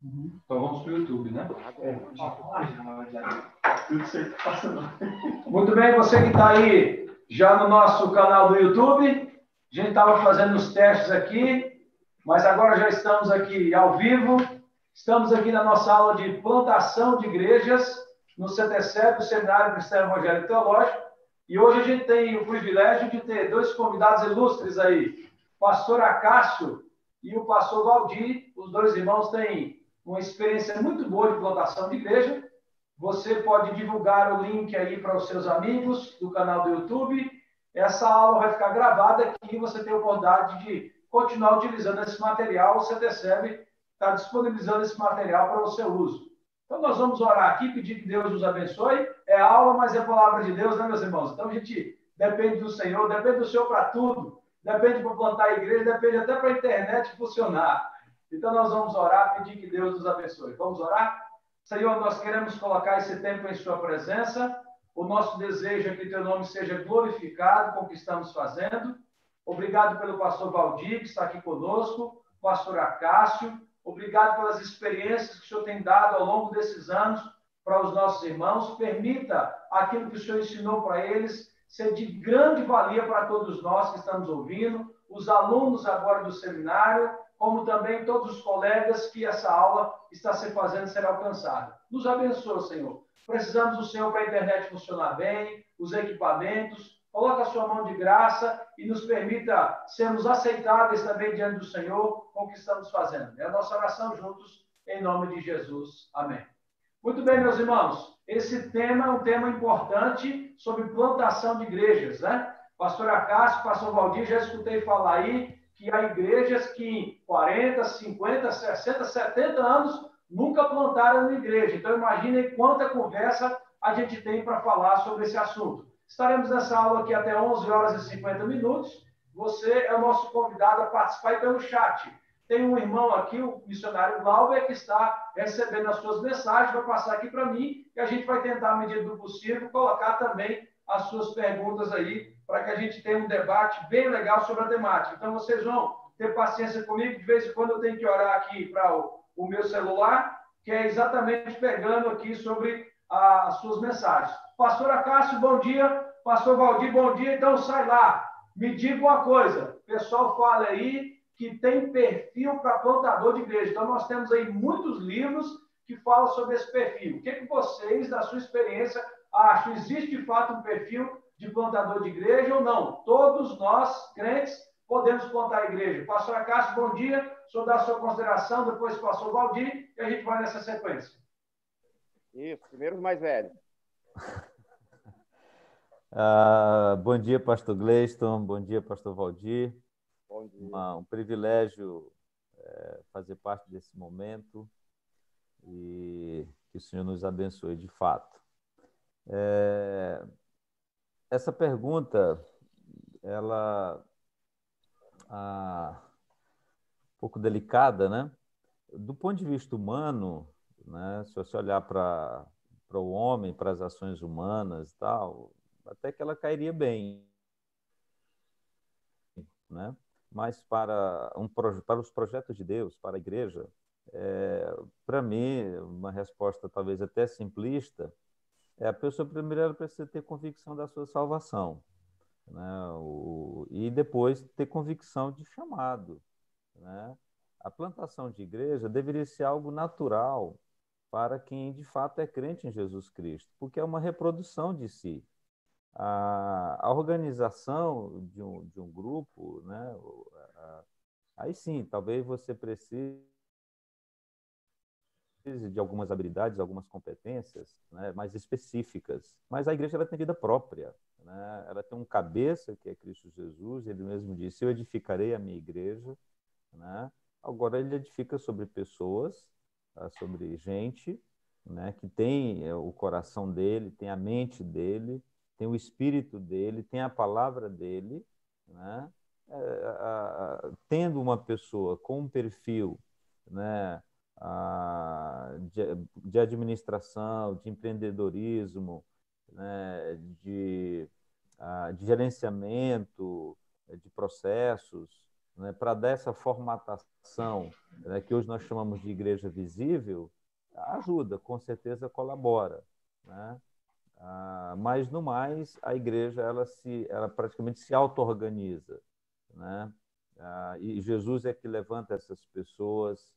Então vamos para o YouTube, né? Muito bem, você que está aí já no nosso canal do YouTube, a gente estava fazendo os testes aqui, mas agora já estamos aqui ao vivo. Estamos aqui na nossa aula de plantação de igrejas no CTCEB, o Seminário Cristão Evangélico Teológico. E hoje a gente tem o privilégio de ter dois convidados ilustres aí, o pastor Acácio e o pastor Valdir. Os dois irmãos têm uma experiência muito boa de plantação de igreja. Você pode divulgar o link aí para os seus amigos do canal do YouTube. Essa aula vai ficar gravada aqui e você tem a oportunidade de continuar utilizando esse material. O CTCEB está disponibilizando esse material para o seu uso. Então, nós vamos orar aqui, pedir que Deus nos abençoe. É aula, mas é palavra de Deus, né, meus irmãos? Então, a gente depende do Senhor, depende do Senhor para tudo. Depende para plantar a igreja, depende até para a internet funcionar. Então, nós vamos orar, pedir que Deus nos abençoe. Vamos orar? Senhor, nós queremos colocar esse tempo em Sua presença. O nosso desejo é que Teu nome seja glorificado com o que estamos fazendo. Obrigado pelo pastor Valdir, que está aqui conosco, pastor Acácio. Obrigado pelas experiências que o Senhor tem dado ao longo desses anos para os nossos irmãos. Permita aquilo que o Senhor ensinou para eles ser de grande valia para todos nós que estamos ouvindo, os alunos agora do seminário, como também todos os colegas que essa aula está se fazendo ser alcançada. Nos abençoe, Senhor. Precisamos do Senhor para a internet funcionar bem, os equipamentos. Coloque a sua mão de graça e nos permita sermos aceitáveis também diante do Senhor com o que estamos fazendo. É a nossa oração juntos, em nome de Jesus. Amém. Muito bem, meus irmãos. Esse tema é um tema importante sobre plantação de igrejas, né? Pastor Acácio, pastor Valdir, já escutei falar aí que há igrejas que em 40, 50, 60, 70 anos nunca plantaram uma igreja. Então, imaginem quanta conversa a gente tem para falar sobre esse assunto. Estaremos nessa aula aqui até 11 horas e 50 minutos. Você é o nosso convidado a participar aí pelo chat. Tem um irmão aqui, o missionário Glauber, que está recebendo as suas mensagens, vai passar aqui para mim, e a gente vai tentar, à medida do possível, colocar também as suas perguntas aí, para que a gente tenha um debate bem legal sobre a temática. Então, vocês vão ter paciência comigo, de vez em quando eu tenho que orar aqui para o meu celular, que é exatamente pegando aqui sobre as suas mensagens. Pastor Acácio, bom dia. Pastor Valdir, bom dia. Então, sai lá. Me diga uma coisa. O pessoal fala aí que tem perfil para plantador de igreja. Então, nós temos aí muitos livros que falam sobre esse perfil. O que vocês, da sua experiência, acham? Existe, de fato, um perfil de plantador de igreja ou não? Todos nós, crentes, podemos plantar a igreja. Pastor Acácio, bom dia. O senhor dá a sua consideração, depois o pastor Valdir, e a gente vai nessa sequência. Isso, primeiro os mais velhos. Bom dia, pastor Gleiston. Bom dia, pastor Valdir. Bom dia. Um privilégio fazer parte desse momento e que o Senhor nos abençoe de fato. Essa pergunta, ela um pouco delicada, né? Do ponto de vista humano, né? Se você olhar para o homem, para as ações humanas e tal, até que ela cairia bem, né? Mas para os projetos de Deus, para a igreja, para mim, uma resposta talvez até simplista, a pessoa primeiro ela precisa ter convicção da sua salvação, né? E depois ter convicção de chamado, né? A plantação de igreja deveria ser algo natural para quem de fato é crente em Jesus Cristo, porque é uma reprodução de si. A organização de um grupo, né? Aí sim, talvez você precise de algumas habilidades, algumas competências, né, mais específicas. Mas a igreja ela tem vida própria, né? Ela tem um cabeça, que é Cristo Jesus. Ele mesmo disse: eu edificarei a minha igreja, né? Agora ele edifica sobre pessoas, sobre gente, né, que tem o coração dele, tem a mente dele, tem o espírito dele, tem a palavra dele, né? Tendo uma pessoa com um perfil, né, de administração, de empreendedorismo, né, de gerenciamento de processos, né, para dar essa formatação, né, que hoje nós chamamos de igreja visível, ajuda, com certeza colabora, né? Mas, no mais, a igreja ela praticamente se auto-organiza, né? E Jesus é que levanta essas pessoas,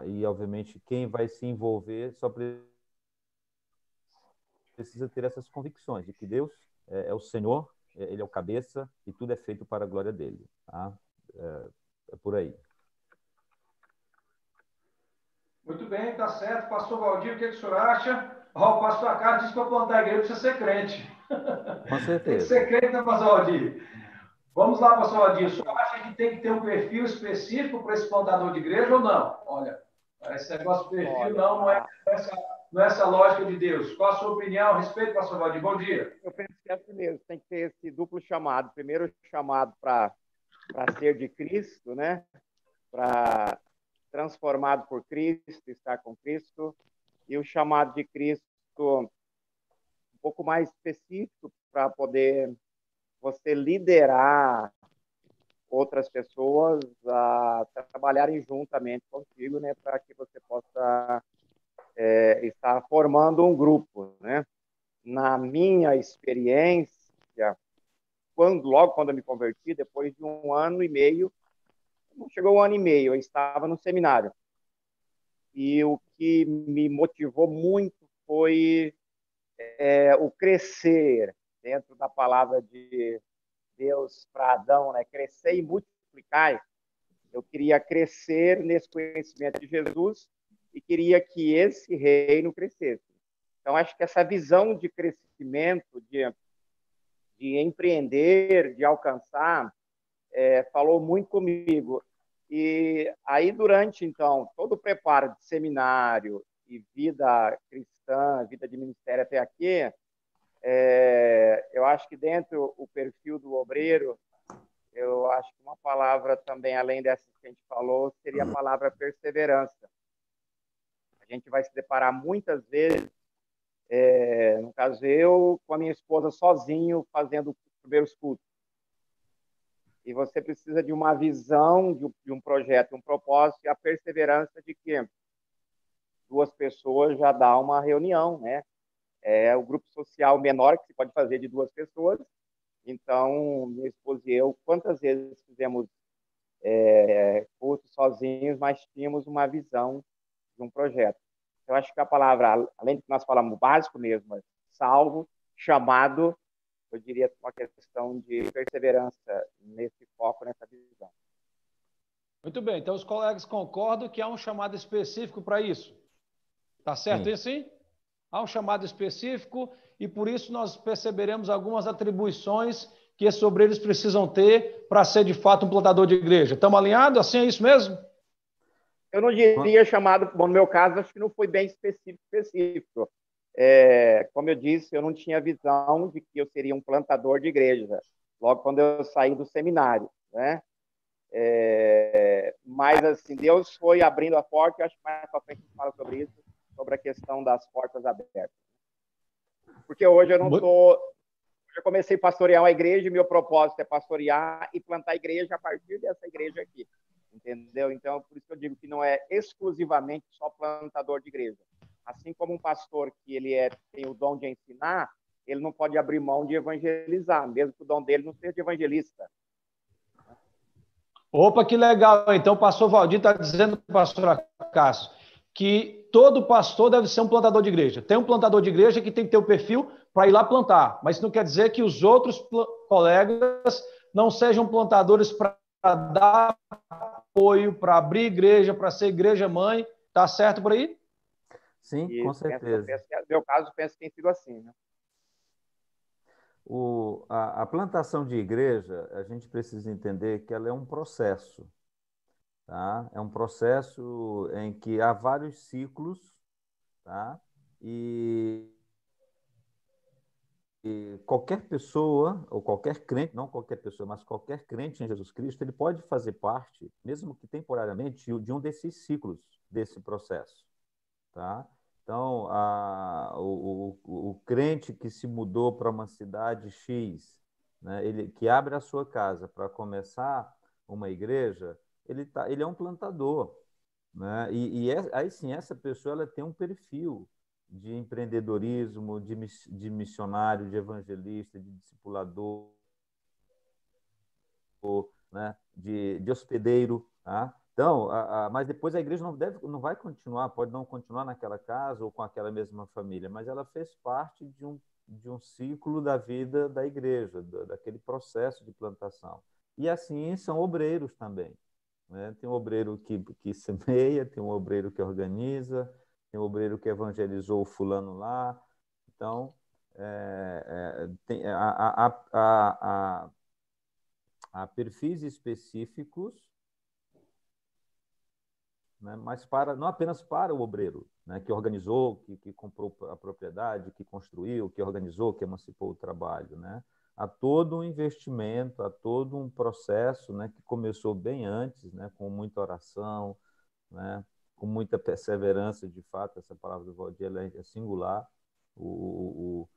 e, obviamente, quem vai se envolver só precisa ter essas convicções de que Deus é o Senhor, Ele é o cabeça e tudo é feito para a glória dele. Tá? É por aí. Muito bem, tá certo. Pastor Valdir, o que o senhor acha? Ó, o pastor Carlos disse para plantar a igreja precisa ser crente. Com Tem que certeza. ser crente, né, pastor Valdir? Vamos lá, pastor Valdir. O senhor acha que tem que ter um perfil específico para esse plantador de igreja ou não? Olha, esse negócio de perfil Olha, não é essa lógica de Deus. Qual a sua opinião a respeito, pastor Valdir? Bom dia. eu penso que é assim mesmo, tem que ter esse duplo chamado. Primeiro, chamado para ser de Cristo, né? Para transformado por Cristo, estar com Cristo, e o chamado de Cristo um pouco mais específico para poder você liderar outras pessoas a trabalharem juntamente contigo, né, para que você possa estar formando um grupo, né? Na minha experiência, logo quando eu me converti, depois de 1 ano e meio, não chegou 1 ano e meio, eu estava no seminário. E o que me motivou muito foi o crescer dentro da palavra de Deus para Adão, né? Crescer e multiplicar. Eu queria crescer nesse conhecimento de Jesus e queria que esse reino crescesse. Então, acho que essa visão de crescimento, de empreender, de alcançar, falou muito comigo. E aí, durante, então, todo o preparo de seminário e vida cristã, vida de ministério até aqui, eu acho que dentro do perfil do obreiro, eu acho que uma palavra também, além dessas que a gente falou, seria a palavra perseverança. A gente vai se deparar muitas vezes, no caso eu, com a minha esposa sozinho, fazendo os primeiros cultos. E você precisa de uma visão, de um projeto, um propósito, e a perseverança de que 2 pessoas já dá uma reunião, né? É o grupo social menor que se pode fazer de 2 pessoas. Então, minha esposa e eu, quantas vezes fizemos cultos sozinhos, mas tínhamos uma visão de um projeto. Eu acho que a palavra, além de que nós falamos o básico mesmo, salvo, chamado, eu diria uma questão de perseverança nesse foco, nessa visão. Muito bem, então os colegas concordam que há um chamado específico para isso. Tá certo isso, sim? Há um chamado específico e por isso nós perceberemos algumas atribuições que esses obreiros precisam ter para ser de fato um plantador de igreja. Estamos alinhados? Assim é isso mesmo? Eu não diria chamado, bom, no meu caso, acho que não foi bem específico. Como eu disse, eu não tinha visão de que eu seria um plantador de igreja, logo quando eu saí do seminário, né? Mas, assim, Deus foi abrindo a porta, e acho que mais para frente a gente fala sobre isso, sobre a questão das portas abertas. Porque hoje eu não estou... Eu comecei a pastorear uma igreja e meu propósito é pastorear e plantar a igreja a partir dessa igreja aqui. Entendeu? Então, por isso que eu digo que não é exclusivamente só plantador de igreja. Assim como um pastor que ele tem o dom de ensinar, ele não pode abrir mão de evangelizar, mesmo que o dom dele não seja de evangelista. Opa, que legal. Então, o pastor Valdir está dizendo para o pastor Cássio que todo pastor deve ser um plantador de igreja. Tem um plantador de igreja que tem que ter o perfil para ir lá plantar, mas isso não quer dizer que os outros colegas não sejam plantadores para dar apoio, para abrir igreja, para ser igreja mãe. Tá certo por aí? Sim, com certeza. No meu caso, penso que tem sido assim, né? A plantação de igreja, a gente precisa entender que ela é um processo, tá? É um processo em que há vários ciclos, tá? E qualquer pessoa, ou qualquer crente, não qualquer pessoa, mas qualquer crente em Jesus Cristo, ele pode fazer parte, mesmo que temporariamente, de um desses ciclos desse processo, tá? Então, o crente que se mudou para uma cidade X, né, ele que abre a sua casa para começar uma igreja, ele é um plantador, né? Aí sim, essa pessoa ela tem um perfil de empreendedorismo, de missionário, de evangelista, de discipulador, né? de hospedeiro, tá? Então, mas depois a igreja não vai continuar, pode não continuar naquela casa ou com aquela mesma família, mas ela fez parte de um ciclo da vida da igreja, daquele processo de plantação. E assim são obreiros também, né? Tem um obreiro que semeia, tem um obreiro que organiza, tem um obreiro que evangelizou o fulano lá. Então, tem, há perfis específicos, né, mas não apenas para o obreiro, né, que organizou, que comprou a propriedade, que construiu, que organizou, que emancipou o trabalho, né? Há todo um investimento, há todo um processo, né, que começou bem antes, né, com muita oração, né, com muita perseverança. De fato, essa palavra do Valdir é singular. O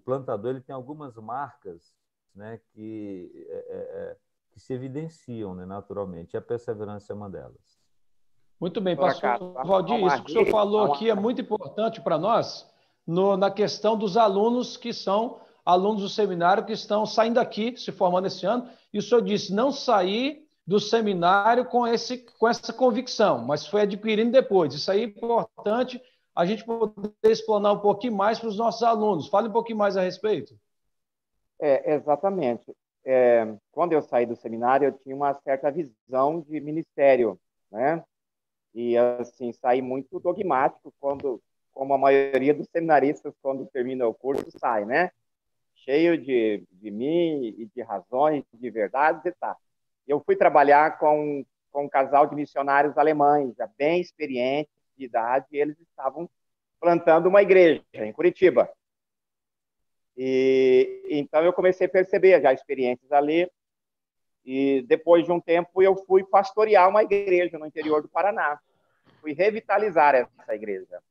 plantador ele tem algumas marcas, né, que se evidenciam, né, naturalmente. E a perseverança é uma delas. Muito bem, pastor Valdir, isso que o senhor falou aqui é muito importante para nós, na questão dos alunos que são alunos do seminário, que estão saindo daqui, se formando esse ano, e o senhor disse não sair do seminário com essa convicção, mas foi adquirindo depois. Isso aí é importante a gente poder explanar um pouquinho mais para os nossos alunos. Fale um pouquinho mais a respeito. Exatamente. Quando eu saí do seminário, eu tinha uma certa visão de ministério, né? E, assim, saí muito dogmático, como a maioria dos seminaristas, quando termina o curso, sai, né? Cheio de mim e de razões, de verdades e tal. Eu fui trabalhar com um casal de missionários alemães, já bem experientes, de idade, e eles estavam plantando uma igreja em Curitiba. E então eu comecei a perceber já experiências ali, e depois de um tempo eu fui pastorear uma igreja no interior do Paraná. Fui revitalizar essa igreja.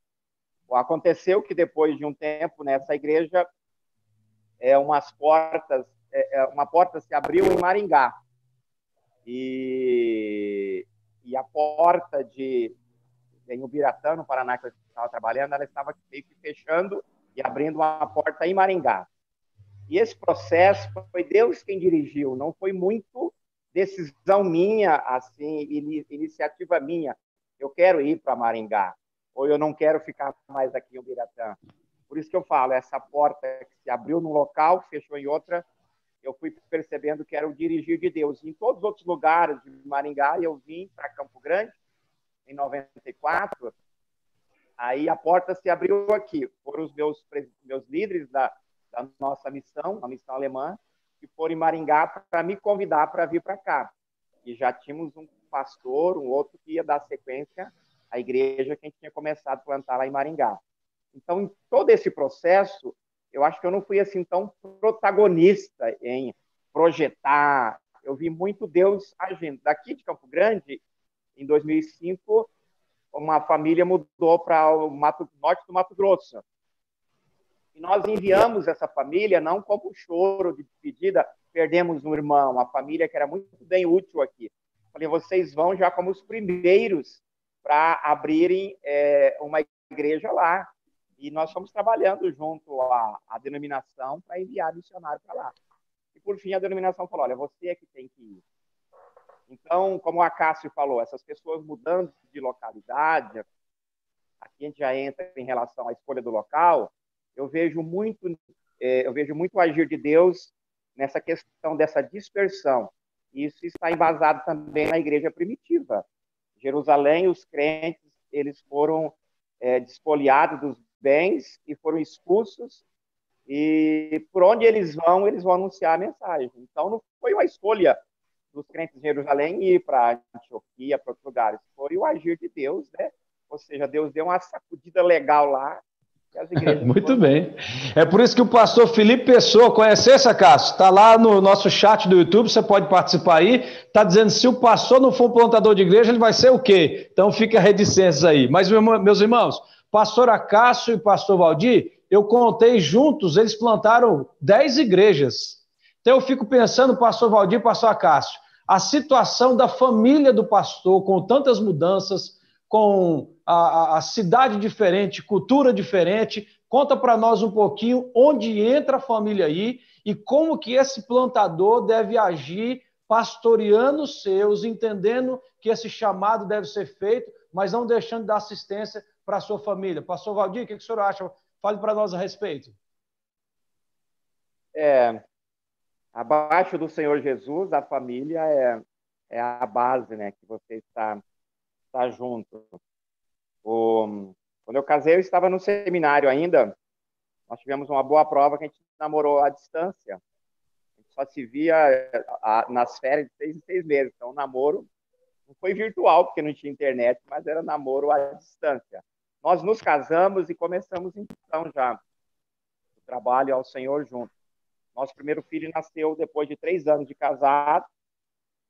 Aconteceu que depois de um tempo nessa igreja, uma porta se abriu em Maringá. E a porta em Ubiratã, no Paraná, que eu estava trabalhando, ela estava meio que fechando e abrindo uma porta em Maringá. E esse processo foi Deus quem dirigiu, não foi muito decisão minha, assim, iniciativa minha. Eu quero ir para Maringá, ou eu não quero ficar mais aqui em Ubiratã. Por isso que eu falo, essa porta que se abriu num local, fechou em outra, eu fui percebendo que era o dirigir de Deus. Em todos os outros lugares de Maringá, eu vim para Campo Grande, em 94, aí a porta se abriu aqui. Foram os meus líderes da nossa missão, a missão alemã, que foram em Maringá para me convidar para vir para cá. E já tínhamos um pastor, um outro que ia dar sequência à igreja que a gente tinha começado a plantar lá em Maringá. Então, em todo esse processo, eu acho que eu não fui assim tão protagonista em projetar. Eu vi muito Deus agindo. Daqui de Campo Grande, em 2005, uma família mudou para o norte do Mato Grosso. E nós enviamos essa família não como choro de despedida, perdemos um irmão, uma família que era muito bem útil aqui. Falei, vocês vão já como os primeiros para abrirem uma igreja lá. E nós fomos trabalhando junto à denominação para enviar missionário para lá. E, por fim, a denominação falou, olha, você é que tem que ir. Então, como o Acácio falou, essas pessoas mudando de localidade, aqui a gente já entra em relação à escolha do local, eu vejo muito o agir de Deus nessa questão dessa dispersão. Isso está embasado também na igreja primitiva. Jerusalém, os crentes, eles foram despoliados dos bens e foram expulsos, e por onde eles vão anunciar a mensagem. Então, não foi uma escolha dos crentes de Jerusalém ir para Antioquia, para outros lugares. Foi o agir de Deus, né? Ou seja, Deus deu uma sacudida legal lá. E as igrejas muito bem. É por isso que o pastor Felipe Pessoa, conhece essa, Cássio? Está lá no nosso chat do YouTube, você pode participar aí. Está dizendo, se o pastor não for plantador de igreja, ele vai ser o quê? Então fica reticências aí. Mas, meus irmãos, pastor Acácio e pastor Valdir, eu contei juntos, eles plantaram 10 igrejas. Então eu fico pensando, pastor Valdir, pastor Acácio, a situação da família do pastor, com tantas mudanças, com a cidade diferente, cultura diferente. Conta para nós um pouquinho onde entra a família aí e como que esse plantador deve agir pastoreando os seus, entendendo que esse chamado deve ser feito, mas não deixando de dar assistência para a sua família. Pastor Valdir, o que o senhor acha? Fale para nós a respeito. Abaixo do Senhor Jesus, a família é a base, né, que você está junto. Quando eu casei, eu estava no seminário ainda. Nós tivemos uma boa prova que a gente namorou à distância. A gente só se via nas férias de 6 em 6 meses. Então, o namoro não foi virtual, porque não tinha internet, mas era namoro à distância. Nós nos casamos e começamos, então, já o trabalho ao Senhor junto. Nosso primeiro filho nasceu depois de 3 anos de casado,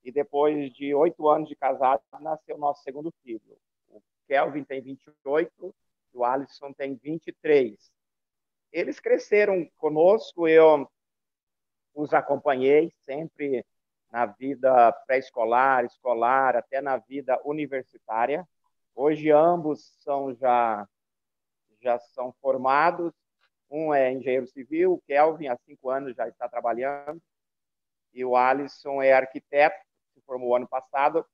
e depois de 8 anos de casado, nasceu nosso segundo filho. O Kelvin tem 28 e o Alisson tem 23. Eles cresceram conosco, eu os acompanhei sempre na vida pré-escolar, escolar, até na vida universitária. Hoje ambos já são formados. Um é engenheiro civil, o Kelvin, há 5 anos já está trabalhando, e o Alisson é arquiteto, se formou ano passado.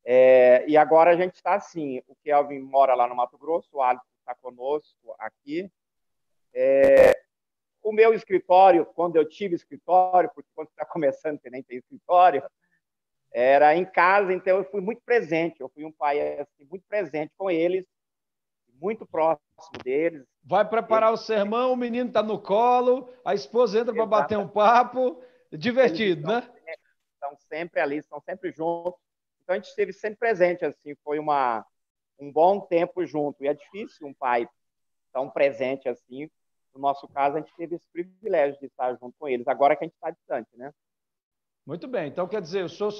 E agora a gente está assim, o Kelvin mora lá no Mato Grosso, o Alisson está conosco aqui. O meu escritório, quando eu tive escritório, porque quando está começando você nem tem escritório, era em casa, então eu fui muito presente, eu fui um pai assim, muito presente com eles, muito próximo deles. Vai preparar o sermão, o menino está no colo, a esposa entra para bater um papo, divertido, né? Estão sempre ali, estão sempre juntos. Então a gente esteve sempre presente, assim, foi um bom tempo junto. E é difícil um pai tão presente assim. No nosso caso, a gente teve esse privilégio de estar junto com eles, agora que a gente está distante, né? Muito bem, então quer dizer, o senhor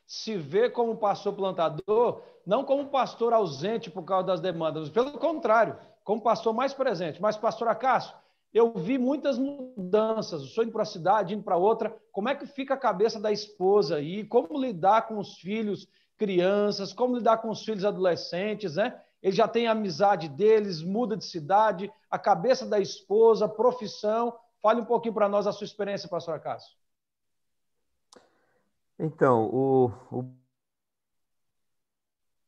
se vê como pastor plantador, não como pastor ausente por causa das demandas, pelo contrário, como pastor mais presente. Mas, pastor Acácio, eu vi muitas mudanças, o senhor indo para a cidade, indo para outra, como é que fica a cabeça da esposa aí, como lidar com os filhos, crianças, como lidar com os filhos adolescentes, né? Ele já tem a amizade deles, muda de cidade, a cabeça da esposa, profissão. Fale um pouquinho para nós a sua experiência, pastor Acácio. Então, o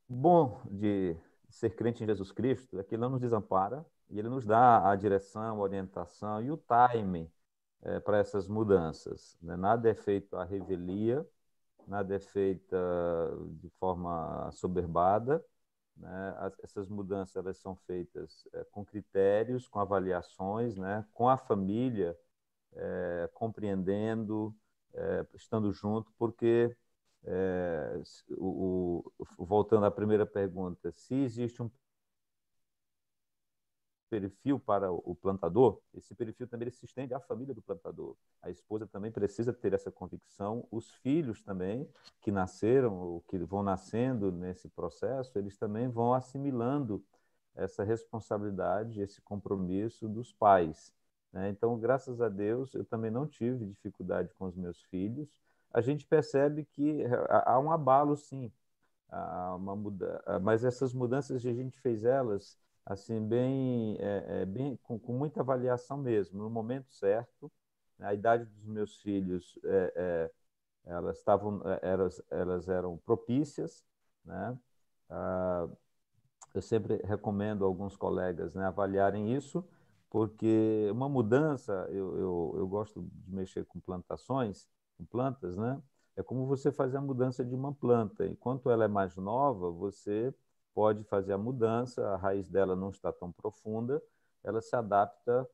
bom de ser crente em Jesus Cristo é que ele não nos desampara e ele nos dá a direção, a orientação e o timing para essas mudanças, né? Nada é feito à revelia, nada é feito de forma assoberbada, né? Essas mudanças elas são feitas com critérios, com avaliações, né? Com a família, compreendendo, estando junto, porque voltando à primeira pergunta, se existe um perfil para o plantador, esse perfil também se estende à família do plantador. A esposa também precisa ter essa convicção, os filhos também, que nasceram, ou que vão nascendo nesse processo, eles também vão assimilando essa responsabilidade, esse compromisso dos pais, né? Então, graças a Deus, eu também não tive dificuldade com os meus filhos. A gente percebe que há um abalo, sim, mas essas mudanças a gente fez elas assim bem com muita avaliação mesmo, no momento certo. A idade dos meus filhos elas eram propícias, né? Eu sempre recomendo a alguns colegas, né, avaliarem isso, porque uma mudança, eu gosto de mexer com plantações, com plantas, né? É como você fazer a mudança de uma planta. Enquanto ela é mais nova, você pode fazer a mudança, a raiz dela não está tão profunda, ela se adapta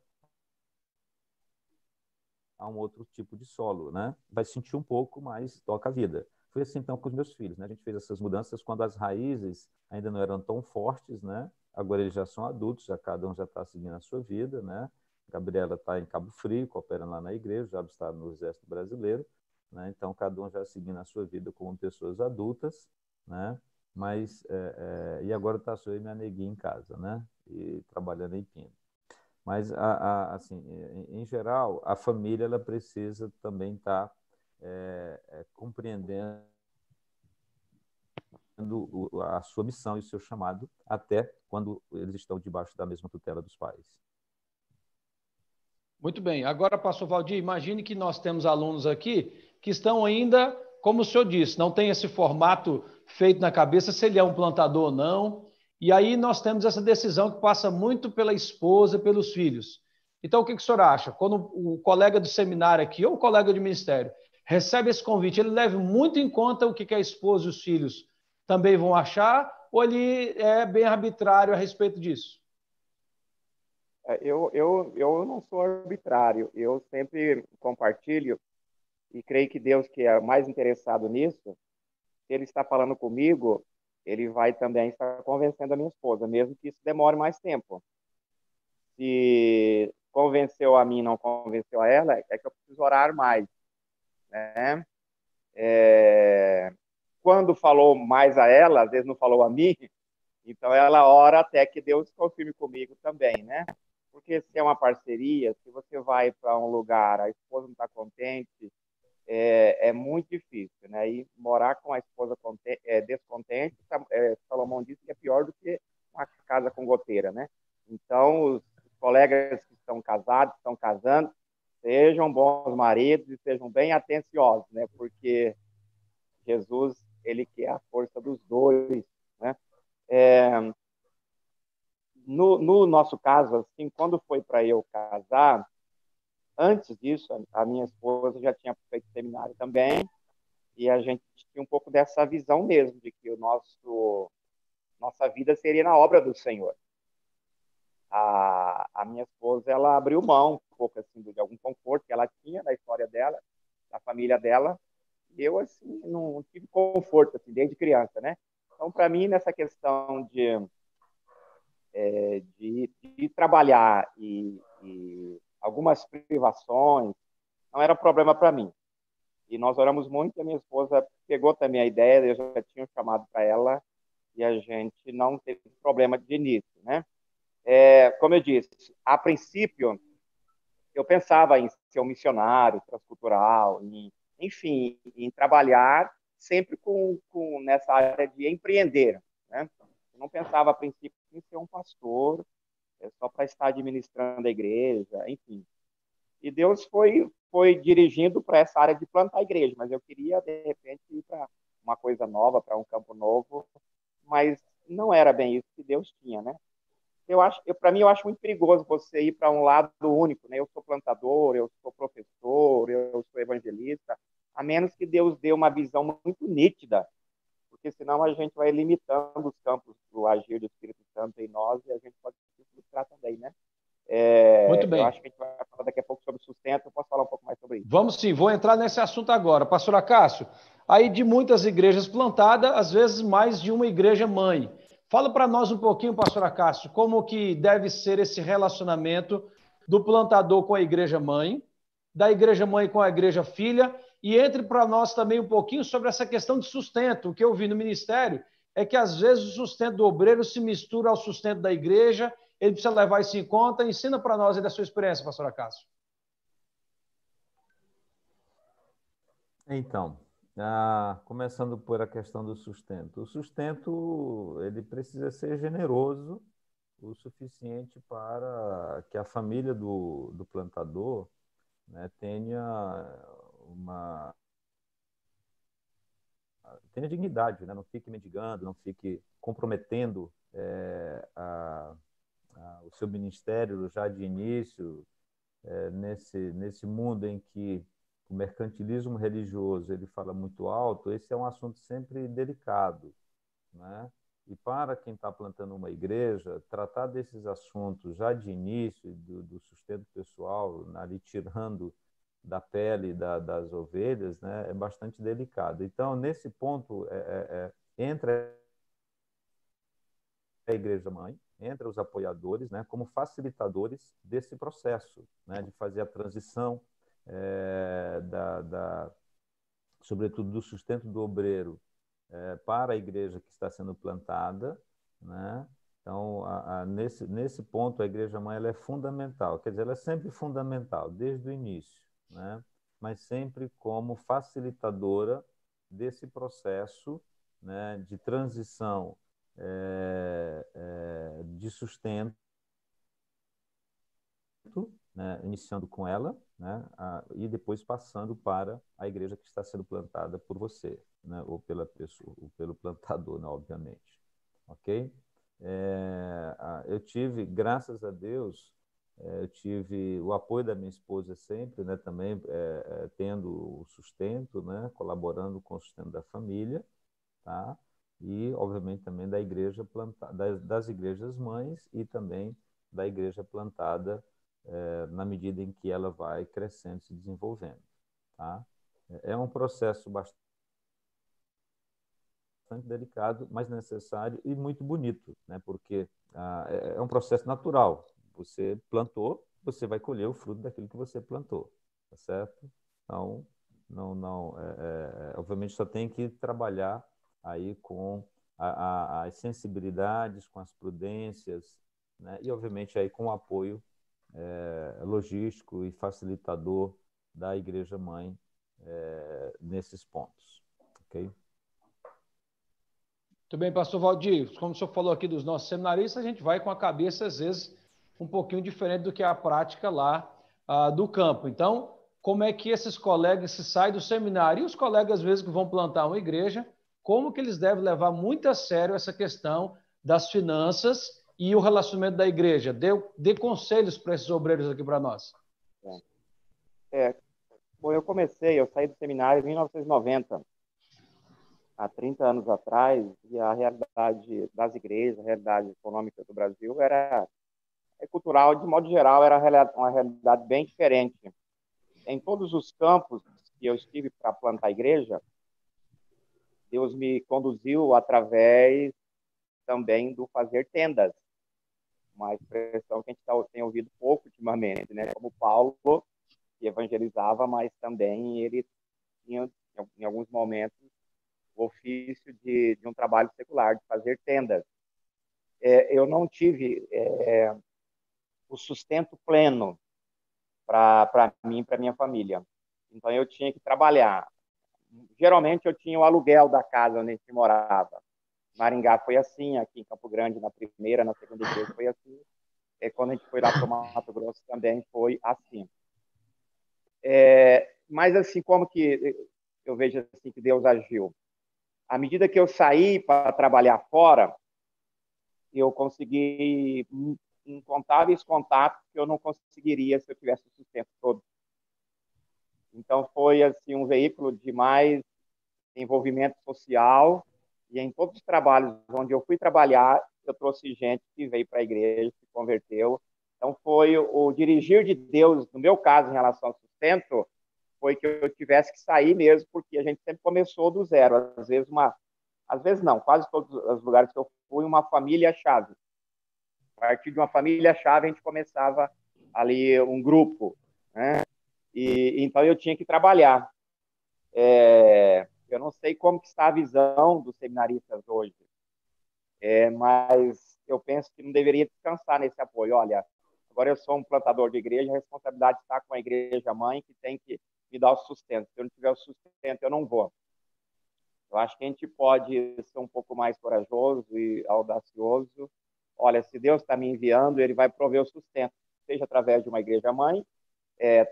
a um outro tipo de solo, né? Vai sentir um pouco, mas toca a vida. Foi assim então com os meus filhos, né? A gente fez essas mudanças quando as raízes ainda não eram tão fortes, né? Agora eles já são adultos, já cada um já está seguindo a sua vida, né? A Gabriela está em Cabo Frio, cooperando lá na igreja, já está no Exército Brasileiro, né? Então cada um já seguindo a sua vida como pessoas adultas, né? Mas e agora está só eu e minha neguinha em casa, né? E trabalhando em Pino. Mas, assim, em geral, a família ela precisa também estar compreendendo a sua missão e o seu chamado até quando eles estão debaixo da mesma tutela dos pais. Muito bem. Agora, pastor Valdir, imagine que nós temos alunos aqui que estão ainda, como o senhor disse, não tem esse formato feito na cabeça se ele é um plantador ou não. E aí nós temos essa decisão que passa muito pela esposa, pelos filhos. Então, o que o senhor acha? Quando o colega do seminário aqui, ou o colega de ministério, recebe esse convite, ele leva muito em conta o que a esposa e os filhos também vão achar, ou ele é bem arbitrário a respeito disso? Eu não sou arbitrário, eu sempre compartilho e creio que Deus, que é mais interessado nisso, se Ele está falando comigo, Ele vai também estar convencendo a minha esposa, mesmo que isso demore mais tempo. Se convenceu a mim, não convenceu a ela, é que eu preciso orar mais, né? Quando falou mais a ela, às vezes não falou a mim, então ela ora até que Deus confirme comigo também, né? Porque se é uma parceria, se você vai para um lugar, a esposa não está contente, é muito difícil, né? E morar com a esposa descontente, Salomão disse que é pior do que uma casa com goteira, né? Então, os colegas que estão casados, estão casando, sejam bons maridos e sejam bem atenciosos, né? Porque Jesus, ele quer a força dos dois, né? No nosso caso, assim, quando foi para eu casar, antes disso, a minha esposa já tinha feito seminário também, e a gente tinha um pouco dessa visão mesmo, de que nossa vida seria na obra do Senhor. A minha esposa, ela abriu mão um pouco assim, de algum conforto que ela tinha na história dela, da família dela, e eu, assim, não tive conforto, assim, desde criança, né? Então, para mim, nessa questão de trabalhar e algumas privações, não era problema para mim. E nós oramos muito, e a minha esposa pegou também a ideia, eu já tinha chamado para ela, e a gente não teve problema de início, né? Como eu disse, a princípio, eu pensava em ser um missionário transcultural, enfim, em trabalhar sempre nessa área de empreender, né? Eu não pensava, a princípio, em ser um pastor, só para estar administrando a igreja, enfim. E Deus foi dirigindo para essa área de plantar a igreja, mas eu queria, de repente, ir para uma coisa nova, para um campo novo, mas não era bem isso que Deus tinha, né? Para mim, eu acho muito perigoso você ir para um lado único, né? Eu sou plantador, eu sou professor, eu sou evangelista, a menos que Deus dê uma visão muito nítida, porque senão a gente vai limitando os campos do agir do Espírito Santo em nós e a gente pode se frustrar também, né? Muito Eu bem. acho que a gente vai falar daqui a pouco sobre sustento, eu posso falar um pouco mais sobre isso. Vamos sim, vou entrar nesse assunto agora. Pastor Acácio, aí de muitas igrejas plantadas, às vezes mais de uma igreja mãe. Fala para nós um pouquinho, pastor Acácio, como que deve ser esse relacionamento do plantador com a igreja mãe, da igreja mãe com a igreja filha, e entre para nós também um pouquinho sobre essa questão de sustento. O que eu vi no ministério é que às vezes o sustento do obreiro se mistura ao sustento da igreja, ele precisa levar isso em conta. Ensina para nós aí da sua experiência, pastor Acácio. Então, começando por a questão do sustento. O sustento, ele precisa ser generoso o suficiente para que a família do plantador, né, tenha dignidade, né? Não fique mendigando, não fique comprometendo o seu ministério já de início, nesse mundo em que o mercantilismo religioso ele fala muito alto. Esse é um assunto sempre delicado, né? E para quem está plantando uma igreja, tratar desses assuntos já de início, do sustento pessoal, ali tirando da pele das ovelhas, né, é bastante delicado. Então, nesse ponto, entra a igreja mãe, entra os apoiadores, né, como facilitadores desse processo, né, de fazer a transição, sobretudo do sustento do obreiro, para a igreja que está sendo plantada, né, Então, nesse ponto, a Igreja Mãe ela é fundamental, quer dizer, ela é sempre fundamental, desde o início, né? Mas sempre como facilitadora desse processo, né, de transição de sustento, né, iniciando com ela, né, e depois passando para a igreja que está sendo plantada por você, né, ou pela pessoa, ou pelo plantador, né, obviamente. Ok? Eu tive, graças a Deus, eu tive o apoio da minha esposa sempre, né, também tendo o sustento, né, colaborando com o sustento da família, tá? E, obviamente, também da igreja plantada, das igrejas mães e também da igreja plantada na medida em que ela vai crescendo, se desenvolvendo, tá? É um processo bastante delicado, mas necessário e muito bonito, né? Porque é um processo natural. Você plantou, você vai colher o fruto daquilo que você plantou, tá certo? Então, obviamente só tem que trabalhar aí com as sensibilidades, com as prudências, né? E obviamente aí com o apoio logístico e facilitador da Igreja Mãe nesses pontos, ok? Muito bem, pastor Valdir. Como o senhor falou aqui dos nossos seminaristas, a gente vai com a cabeça, às vezes, um pouquinho diferente do que a prática lá do campo. Então, como é que esses colegas se saem do seminário? E os colegas, às vezes, que vão plantar uma igreja, como que eles devem levar muito a sério essa questão das finanças e o relacionamento da igreja? Dê conselhos para esses obreiros aqui para nós. Bom, eu saí do seminário em 1990. Há 30 anos atrás, e a realidade das igrejas, a realidade econômica do Brasil cultural, de modo geral, era uma realidade bem diferente. Em todos os campos que eu estive para plantar a igreja, Deus me conduziu através também do fazer tendas, uma expressão que a gente tem ouvido pouco ultimamente, né? Como Paulo, que evangelizava, mas também ele tinha, em alguns momentos, o ofício de um trabalho secular, de fazer tendas. Eu não tive o sustento pleno para mim e para minha família. Então, eu tinha que trabalhar. Geralmente, eu tinha o aluguel da casa onde a gente morava. Maringá foi assim, aqui em Campo Grande, na primeira, na segunda igreja foi assim. Quando a gente foi lá para o Mato Grosso também foi assim. Mas, assim, como que eu vejo assim que Deus agiu? À medida que eu saí para trabalhar fora, eu consegui incontáveis contatos que eu não conseguiria se eu tivesse o sustento todo. Então, foi assim um veículo de mais envolvimento social, e em todos os trabalhos onde eu fui trabalhar, eu trouxe gente que veio para a igreja, se converteu. Então, foi o dirigir de Deus, no meu caso, em relação ao sustento, foi que eu tivesse que sair mesmo, porque a gente sempre começou do zero. Às vezes não, quase todos os lugares que eu fui, uma família-chave. A partir de uma família-chave, a gente começava ali um grupo, né? E então eu tinha que trabalhar. Eu não sei como que está a visão dos seminaristas hoje, mas eu penso que não deveria descansar nesse apoio. Olha, agora eu sou um plantador de igreja, a responsabilidade está com a igreja mãe, que tem que me dar o sustento. Se eu não tiver o sustento, eu não vou. Eu acho que a gente pode ser um pouco mais corajoso e audacioso. Olha, se Deus está me enviando, Ele vai prover o sustento, seja através de uma igreja mãe,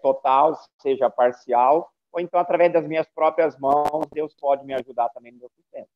total, seja parcial, ou então através das minhas próprias mãos, Deus pode me ajudar também no meu sustento.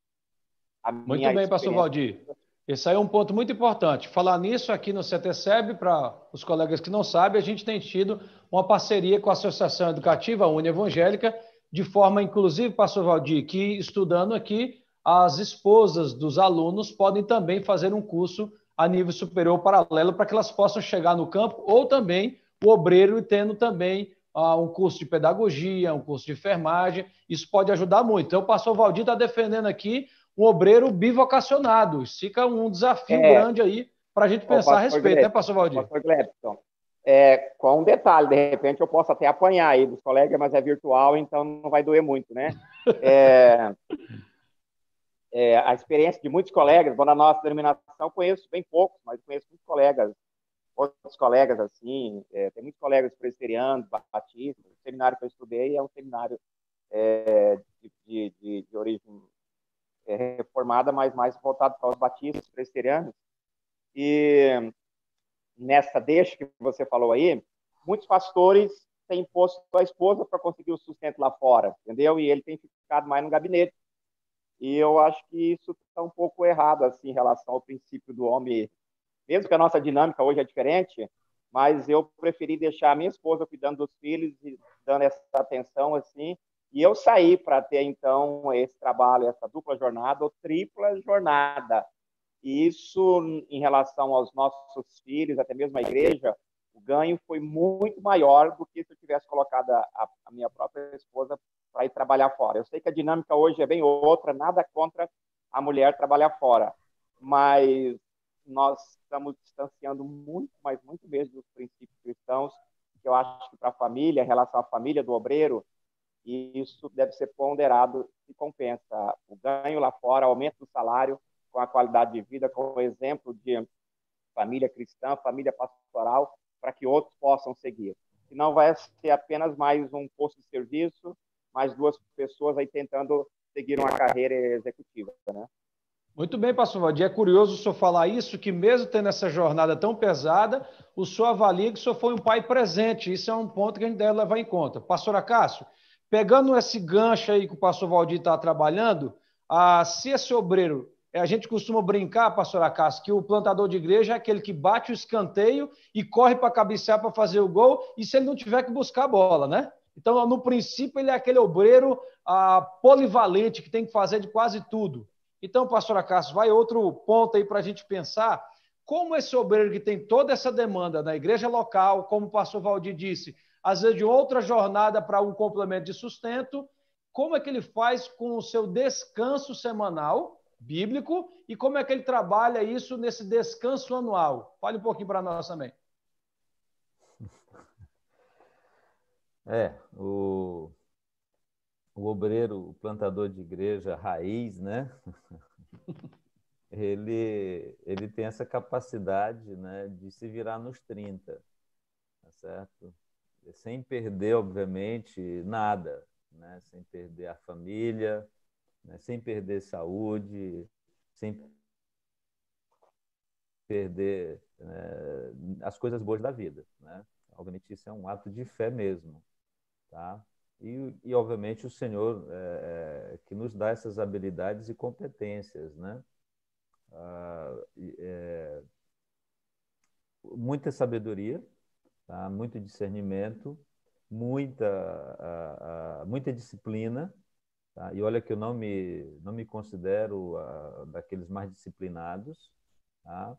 Muito bem, pastor Valdir. Esse aí é um ponto muito importante. Falar nisso aqui no CTCEB, para os colegas que não sabem, a gente tem tido uma parceria com a Associação Educativa Uni Evangélica, de forma, inclusive, pastor Valdir, que estudando aqui, as esposas dos alunos podem também fazer um curso a nível superior paralelo para que elas possam chegar no campo, ou também o obreiro tendo também um curso de pedagogia, um curso de enfermagem. Isso pode ajudar muito. Então, o pastor Valdir está defendendo aqui um obreiro bivocacionado. Fica um desafio grande aí para a gente pensar a respeito, né, pastor Valdir? Pastor Gledson, com um detalhe, de repente eu posso até apanhar aí dos colegas, mas é virtual, então não vai doer muito, né? a experiência de muitos colegas. Bom, na nossa denominação, conheço bem poucos, mas conheço muitos colegas, outros colegas assim, tem muitos colegas presbiterianos, batistas. O seminário que eu estudei é um seminário de origem reformada, mas mais voltado para os batistas, presbiterianos. E nessa deixa que você falou aí, muitos pastores têm posto a esposa para conseguir o sustento lá fora, entendeu? E ele tem ficado mais no gabinete. E eu acho que isso está um pouco errado assim, em relação ao princípio do homem. Mesmo que a nossa dinâmica hoje é diferente, mas eu preferi deixar a minha esposa cuidando dos filhos e dando essa atenção assim, e eu saí para ter então esse trabalho, essa dupla jornada ou tripla jornada. E isso, em relação aos nossos filhos, até mesmo a igreja, o ganho foi muito maior do que se eu tivesse colocado a minha própria esposa para ir trabalhar fora. Eu sei que a dinâmica hoje é bem outra, nada contra a mulher trabalhar fora, mas nós estamos distanciando muito, mas muito mesmo dos princípios cristãos, que eu acho que para a família, em relação à família do obreiro, isso deve ser ponderado e compensa. O ganho lá fora, aumento do salário, com a qualidade de vida, com o exemplo de família cristã, família pastoral, para que outros possam seguir. Senão vai ser apenas mais um posto de serviço, mais duas pessoas aí tentando seguir uma carreira executiva, né? Muito bem, pastor Valdir. É curioso o senhor falar isso, que mesmo tendo essa jornada tão pesada, o senhor avalia que o senhor foi um pai presente. Isso é um ponto que a gente deve levar em conta. Pastor Acácio, pegando esse gancho aí que o pastor Valdir está trabalhando, se esse obreiro, a gente costuma brincar, pastor Acácio, que o plantador de igreja é aquele que bate o escanteio e corre para cabecear para fazer o gol, e se ele não tiver que buscar a bola, né? Então, no princípio, ele é aquele obreiro polivalente que tem que fazer de quase tudo. Então, pastor Acácio, vai outro ponto aí para a gente pensar como esse obreiro que tem toda essa demanda na igreja local, como o pastor Valdir disse, às vezes de outra jornada para um complemento de sustento, como é que ele faz com o seu descanso semanal bíblico e como é que ele trabalha isso nesse descanso anual? Fale um pouquinho para nós também. O obreiro, o plantador de igreja raiz, né? Ele tem essa capacidade, né, de se virar nos 30, tá certo? Sem perder, obviamente, nada, né? Sem perder a família, né? Sem perder saúde, sem perder as coisas boas da vida, né? Obviamente, isso é um ato de fé mesmo, tá? Obviamente, o Senhor que nos dá essas habilidades e competências, né? Muita sabedoria, tá? Muito discernimento, muita disciplina, tá? E olha que eu não me considero daqueles mais disciplinados, tá?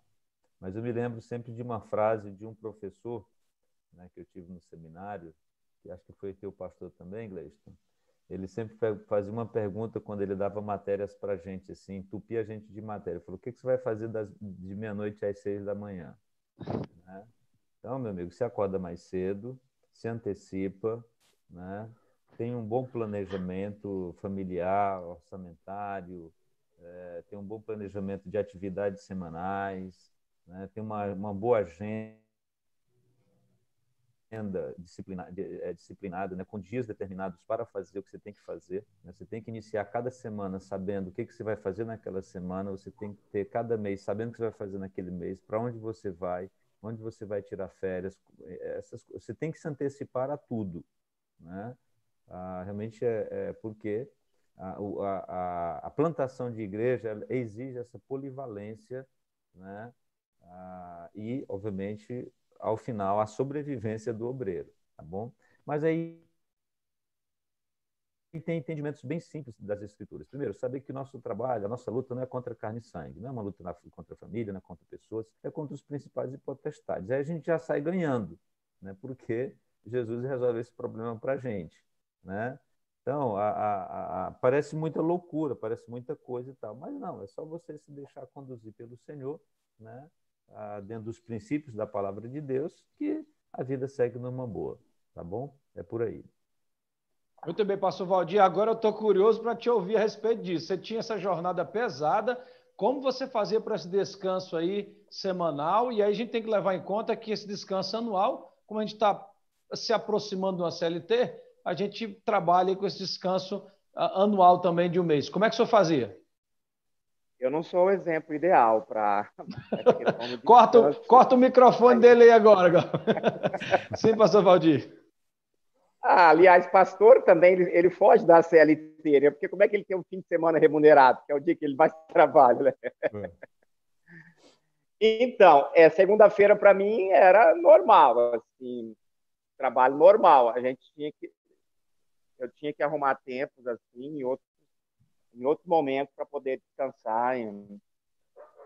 Mas eu me lembro sempre de uma frase de um professor, né, que eu tive no seminário, que acho que foi teu pastor também, Gleison. Ele sempre fazia uma pergunta quando ele dava matérias para a gente, assim, entupia a gente de matéria. Ele falou, o que você vai fazer de meia-noite às 6 da manhã? Né? Então, meu amigo, você acorda mais cedo, se antecipa, né? Tem um bom planejamento familiar, orçamentário, tem um bom planejamento de atividades semanais, né? Tem uma boa agenda disciplinada, né, com dias determinados para fazer o que você tem que fazer. Né? Você tem que iniciar cada semana sabendo o que você vai fazer naquela semana, você tem que ter cada mês sabendo o que você vai fazer naquele mês, para onde você vai tirar férias. Você tem que se antecipar a tudo. Né? Realmente porque a plantação de igreja exige essa polivalência, né? E, obviamente, ao final, a sobrevivência do obreiro, tá bom? Mas aí tem entendimentos bem simples das escrituras. Primeiro, saber que o nosso trabalho, a nossa luta não é contra carne e sangue, não é uma luta contra a família, não é contra pessoas, é contra os principais e potestades. Aí a gente já sai ganhando, né? Porque Jesus resolve esse problema para a gente, né? Então, parece muita loucura, parece muita coisa e tal, mas não, é só você se deixar conduzir pelo Senhor, né? Dentro dos princípios da palavra de Deus, que a vida segue numa boa, tá bom? É por aí. Muito bem, pastor Valdir. Agora eu estou curioso para te ouvir a respeito disso. Você tinha essa jornada pesada, como você fazia para esse descanso aí semanal? E aí a gente tem que levar em conta que esse descanso anual, como a gente está se aproximando de uma CLT, a gente trabalha com esse descanso anual também de um mês. Como é que o senhor fazia? Eu não sou o exemplo ideal para essa questão do Corta o microfone dele aí agora. Sim, pastor Valdir. Aliás, pastor também, ele foge da CLT, né? Porque como é que ele tem um fim de semana remunerado, que é o dia que ele mais trabalha, né? Então, segunda-feira para mim era normal, assim, trabalho normal. Eu tinha que arrumar tempos assim, em outro momento para poder descansar.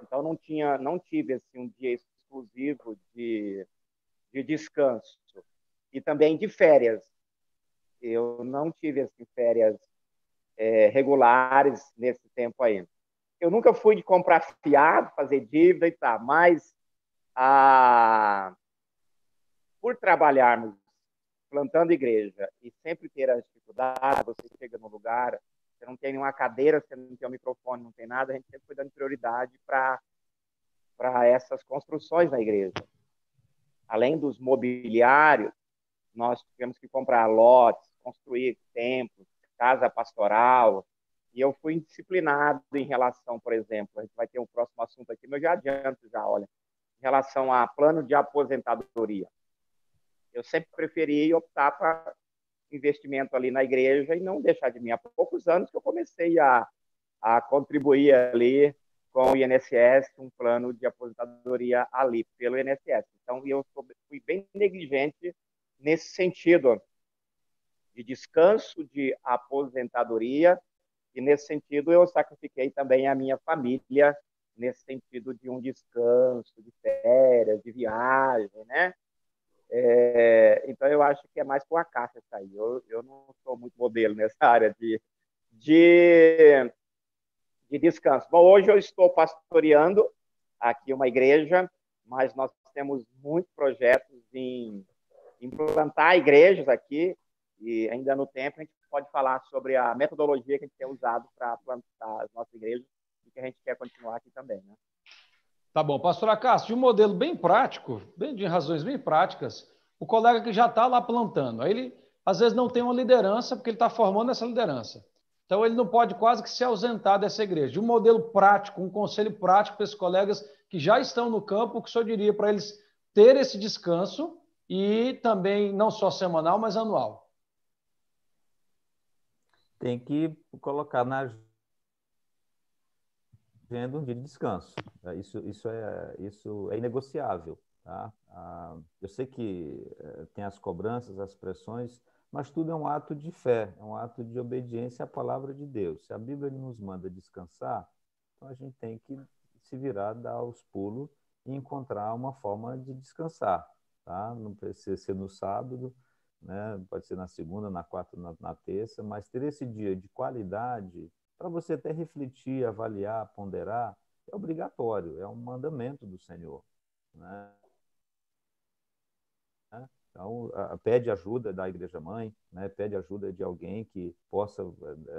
Então não tive assim um dia exclusivo de descanso e também de férias. Eu não tive assim, férias regulares nesse tempo aí. Eu nunca fui de comprar fiado, fazer dívida e tal, mas por trabalharmos plantando igreja e sempre ter as dificuldades, você chega no lugar, você não tem nenhuma cadeira, você não tem um microfone, não tem nada, a gente sempre foi dando prioridade para essas construções na igreja. Além dos mobiliários, nós tivemos que comprar lotes, construir templos, casa pastoral, e eu fui indisciplinado em relação, por exemplo, a gente vai ter um próximo assunto aqui, mas eu já adianto, olha, em relação a plano de aposentadoria. Eu sempre preferi optar para investimento ali na igreja e não deixar de mim. Há poucos anos que eu comecei a contribuir ali com o INSS, um plano de aposentadoria ali pelo INSS. Então, eu fui bem negligente nesse sentido de descanso, de aposentadoria, e nesse sentido eu sacrifiquei também a minha família, nesse sentido de um descanso, de férias, de viagem, né? Então eu acho que é mais com a caixa isso aí. Eu não sou muito modelo nessa área de descanso. Bom, hoje eu estou pastoreando aqui uma igreja, mas nós temos muitos projetos em implantar igrejas aqui, e ainda no tempo a gente pode falar sobre a metodologia que a gente tem usado para plantar as nossas igrejas e que a gente quer continuar aqui também, né? Tá bom. Pastor Acácio, de um modelo bem prático, de razões bem práticas, o colega que já está lá plantando, aí ele às vezes não tem uma liderança, porque ele está formando essa liderança. Então ele não pode quase que se ausentar dessa igreja. De um modelo prático, um conselho prático para esses colegas que já estão no campo, o que o senhor diria para eles ter esse descanso e também não só semanal, mas anual? Tem que colocar na agenda um dia de descanso. Isso é inegociável. Tá? Eu sei que tem as cobranças, as pressões, mas tudo é um ato de fé, é um ato de obediência à palavra de Deus. Se a Bíblia nos manda descansar, então a gente tem que se virar, dar os pulos e encontrar uma forma de descansar. Tá? Não precisa ser no sábado, né? Pode ser na segunda, na quarta, na terça, mas ter esse dia de qualidade para você até refletir, avaliar, ponderar, é obrigatório, é um mandamento do Senhor, né? Então, pede ajuda da Igreja Mãe, né? Pede ajuda de alguém que possa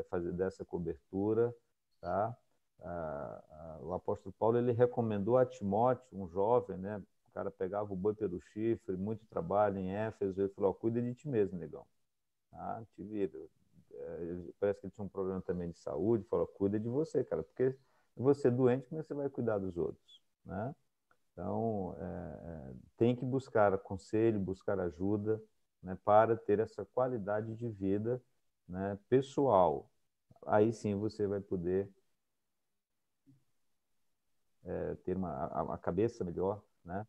fazer dessa cobertura, tá? O apóstolo Paulo ele recomendou a Timóteo, um jovem, né? O cara pegava o boi pelo chifre, muito trabalho em Éfeso, ele falou: cuida de ti mesmo, negão, tá? Te vira. Parece que ele tinha um problema também de saúde, falou: cuida de você, cara, porque você doente, como é que você vai cuidar dos outros, né? Então, tem que buscar conselho, buscar ajuda, né, para ter essa qualidade de vida, né, pessoal. Aí sim você vai poder ter a cabeça melhor, né,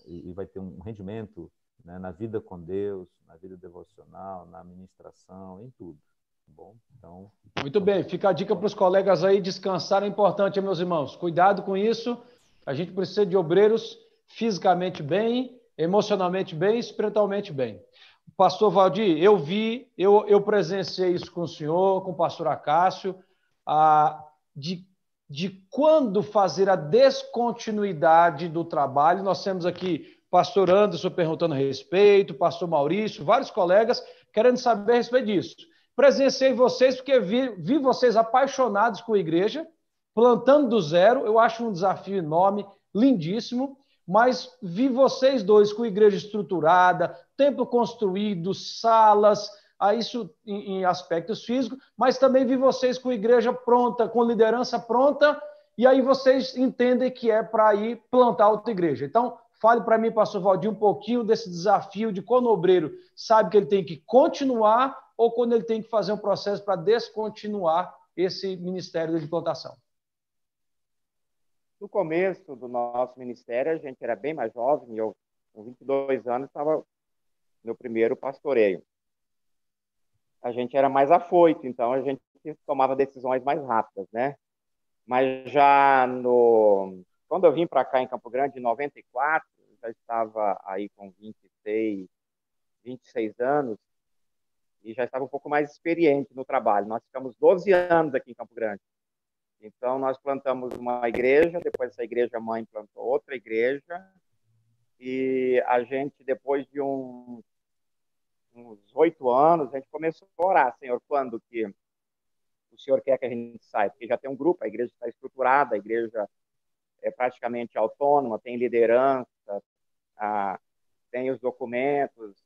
e vai ter um rendimento, né, na vida com Deus, na vida devocional, na administração, em tudo. Tá bom? Então, muito bem, fica a dica para os colegas aí, descansar é importante, meus irmãos. Cuidado com isso. A gente precisa de obreiros fisicamente bem, emocionalmente bem, espiritualmente bem. Pastor Valdir, eu presenciei isso com o senhor, com o pastor Acácio, de quando fazer a descontinuidade do trabalho. Nós temos aqui pastor Anderson perguntando a respeito, pastor Maurício, vários colegas querendo saber a respeito disso. Presenciei vocês porque vi vocês apaixonados com a igreja, plantando do zero. Eu acho um desafio enorme, lindíssimo, mas vi vocês dois com a igreja estruturada, templo construído, salas, isso em aspectos físicos, mas também vi vocês com a igreja pronta, com liderança pronta, e aí vocês entendem que é para ir plantar outra igreja. Então, fale para mim, pastor Valdir, um pouquinho desse desafio de quando o obreiro sabe que ele tem que continuar ou quando ele tem que fazer um processo para descontinuar esse ministério de plantação. No começo do nosso ministério, a gente era bem mais jovem, eu, com 22 anos, estava no meu primeiro pastoreio. A gente era mais afoito, então a gente tomava decisões mais rápidas, né? Mas já quando eu vim para cá em Campo Grande, em 94, já estava aí com 26 anos, e já estava um pouco mais experiente no trabalho. Nós ficamos 12 anos aqui em Campo Grande. Então, nós plantamos uma igreja, depois essa igreja mãe plantou outra igreja, e a gente, depois de uns 8 anos, a gente começou a orar: Senhor, quando que o Senhor quer que a gente saia? Porque já tem um grupo, a igreja está estruturada, a igreja é praticamente autônoma, tem liderança, tem os documentos,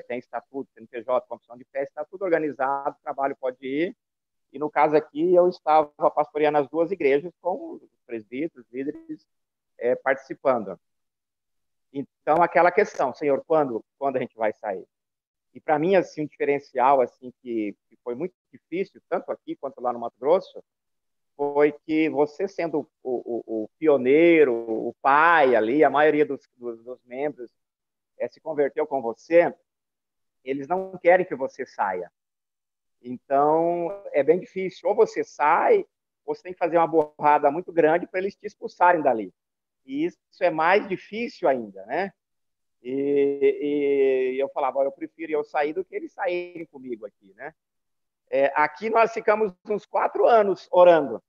tem estatuto, CNPJ, confissão de fé, está tudo organizado, o trabalho pode ir. E no caso aqui, eu estava pastoreando as duas igrejas com os presbíteros, líderes, participando. Então, aquela questão: Senhor, quando a gente vai sair? E para mim, assim, um diferencial assim que foi muito difícil, tanto aqui quanto lá no Mato Grosso, foi que você, sendo o pioneiro, o pai ali, a maioria dos membros se converteu com você, eles não querem que você saia. Então, é bem difícil. Ou você sai, ou você tem que fazer uma borrada muito grande para eles te expulsarem dali. E isso é mais difícil ainda, né? E eu falava: eu prefiro eu sair do que eles saírem comigo aqui, né? Aqui nós ficamos uns 4 anos orando.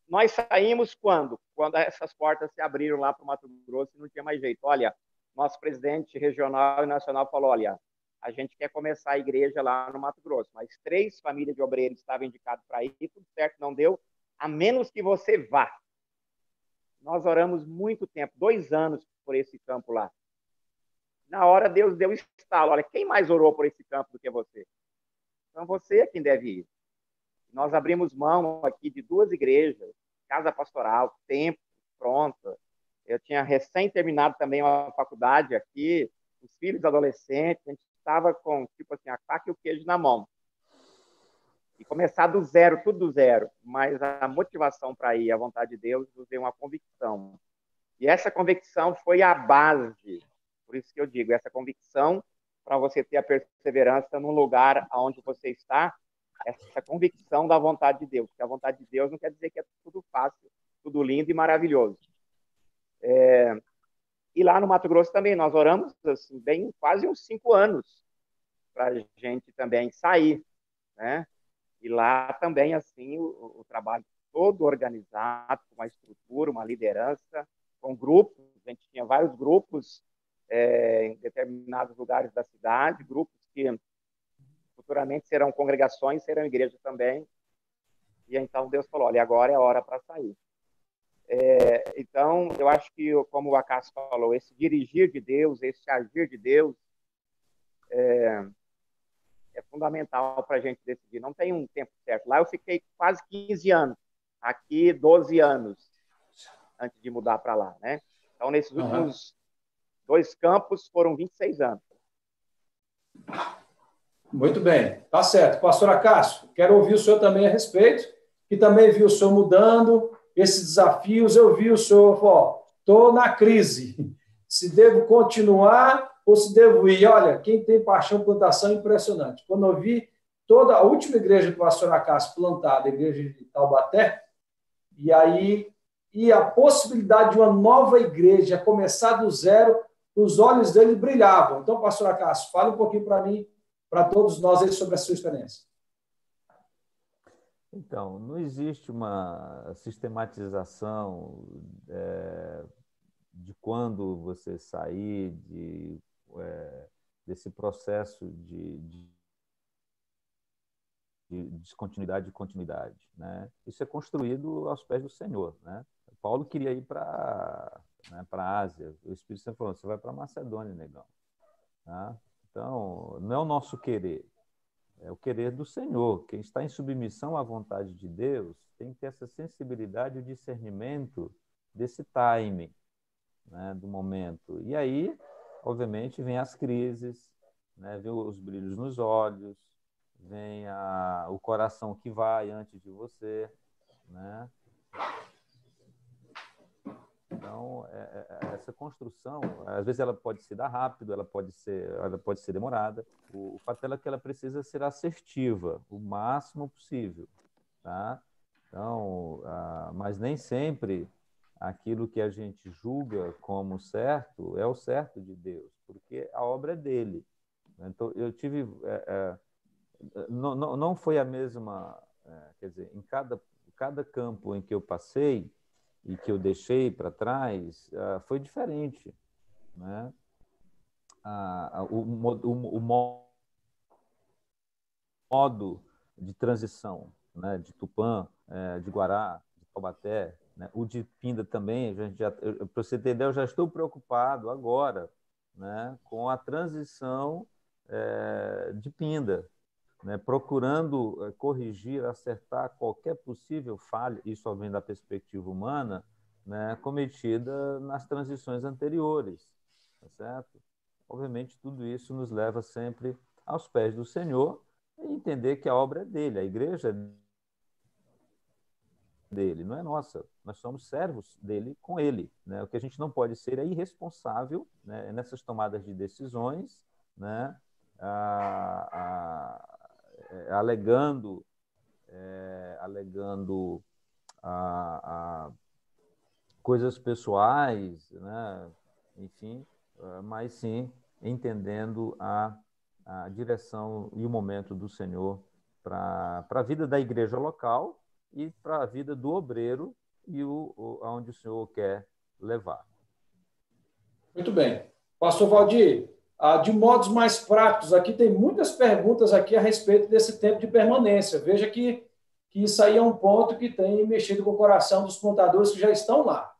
Nós saímos quando? Quando essas portas se abriram lá para o Mato Grosso e não tinha mais jeito. Olha, nosso presidente regional e nacional falou: olha, a gente quer começar a igreja lá no Mato Grosso, mas 3 famílias de obreiros estavam indicadas para ir, tudo certo, não deu, a menos que você vá. Nós oramos muito tempo, 2 anos por esse campo lá. Na hora, Deus deu estalo: olha, quem mais orou por esse campo do que você? Então, você é quem deve ir. Nós abrimos mão aqui de 2 igrejas, casa pastoral, templo, pronto. Eu tinha recém terminado também uma faculdade aqui, os filhos adolescentes, a gente estava com, tipo assim, a faca e o queijo na mão. E começar do zero, tudo do zero. Mas a motivação para ir, a vontade de Deus, nos deu uma convicção. E essa convicção foi a base. Por isso que eu digo, essa convicção, para você ter a perseverança num lugar onde você está, essa convicção da vontade de Deus. Porque a vontade de Deus não quer dizer que é tudo fácil, tudo lindo e maravilhoso. E lá no Mato Grosso também, nós oramos assim, bem, quase uns 5 anos para a gente também sair, né? E lá também, assim, o trabalho todo organizado, com uma estrutura, uma liderança, com grupos. A gente tinha vários grupos em determinados lugares da cidade, grupos que futuramente serão congregações, serão igrejas também. E então Deus falou: olha, agora é a hora para sair. Então, eu acho que, como o Acácio falou, esse dirigir de Deus, esse agir de Deus, é fundamental para a gente decidir. Não tem um tempo certo. Lá eu fiquei quase 15 anos, aqui 12 anos, antes de mudar para lá, né? Então, nesses últimos 2 campos, foram 26 anos. Muito bem, tá certo. Pastor Acácio, quero ouvir o senhor também a respeito, que também viu o senhor mudando esses desafios. Eu vi o senhor, estou na crise, se devo continuar ou se devo ir. Olha, quem tem paixão plantação é impressionante. Quando eu vi toda a última igreja do pastor Acácio plantada, a igreja de Taubaté, e aí a possibilidade de uma nova igreja começar do zero, os olhos dele brilhavam. Então, pastor Acácio, fala um pouquinho para mim, para todos nós aí, sobre a sua experiência. Então, não existe uma sistematização de quando você sair, desse processo de descontinuidade e continuidade, né? Isso é construído aos pés do Senhor, né? Paulo queria ir para a Ásia. O Espírito Santo falou: você vai para Macedônia, negão. Tá? Então, não é o nosso querer, é o querer do Senhor. Quem está em submissão à vontade de Deus tem que ter essa sensibilidade e o discernimento desse timing, né, do momento. E aí, obviamente, vem as crises, né, vem os brilhos nos olhos, vem o coração que vai antes de você, né? Então, essa construção, às vezes ela pode se dar rápido, ela pode ser demorada. O fato é que ela precisa ser assertiva, o máximo possível, tá? Então, mas nem sempre aquilo que a gente julga como certo é o certo de Deus, porque a obra é dele. Então, eu tive... não foi a mesma... quer dizer, em cada campo em que eu passei e que eu deixei para trás, foi diferente, né? O modo de transição, né, de Tupã, de Guará, de Taubaté, né, o de Pinda também, para você entender, eu já estou preocupado agora, né, com a transição de Pinda, né, procurando corrigir, acertar qualquer possível falha, isso só vem da perspectiva humana, né, cometida nas transições anteriores, tá certo? Obviamente, tudo isso nos leva sempre aos pés do Senhor e entender que a obra é dele, a igreja é dele, não é nossa. Nós somos servos dele com ele, né? O que a gente não pode ser é irresponsável, né, nessas tomadas de decisões, né, alegando coisas pessoais, né, enfim, mas sim entendendo a direção e o momento do Senhor para a vida da igreja local e para a vida do obreiro e aonde o Senhor quer levar. Muito bem. Pastor Valdir, de modos mais práticos, aqui tem muitas perguntas aqui a respeito desse tempo de permanência. Veja que isso aí é um ponto que tem mexido com o coração dos contadores que já estão lá.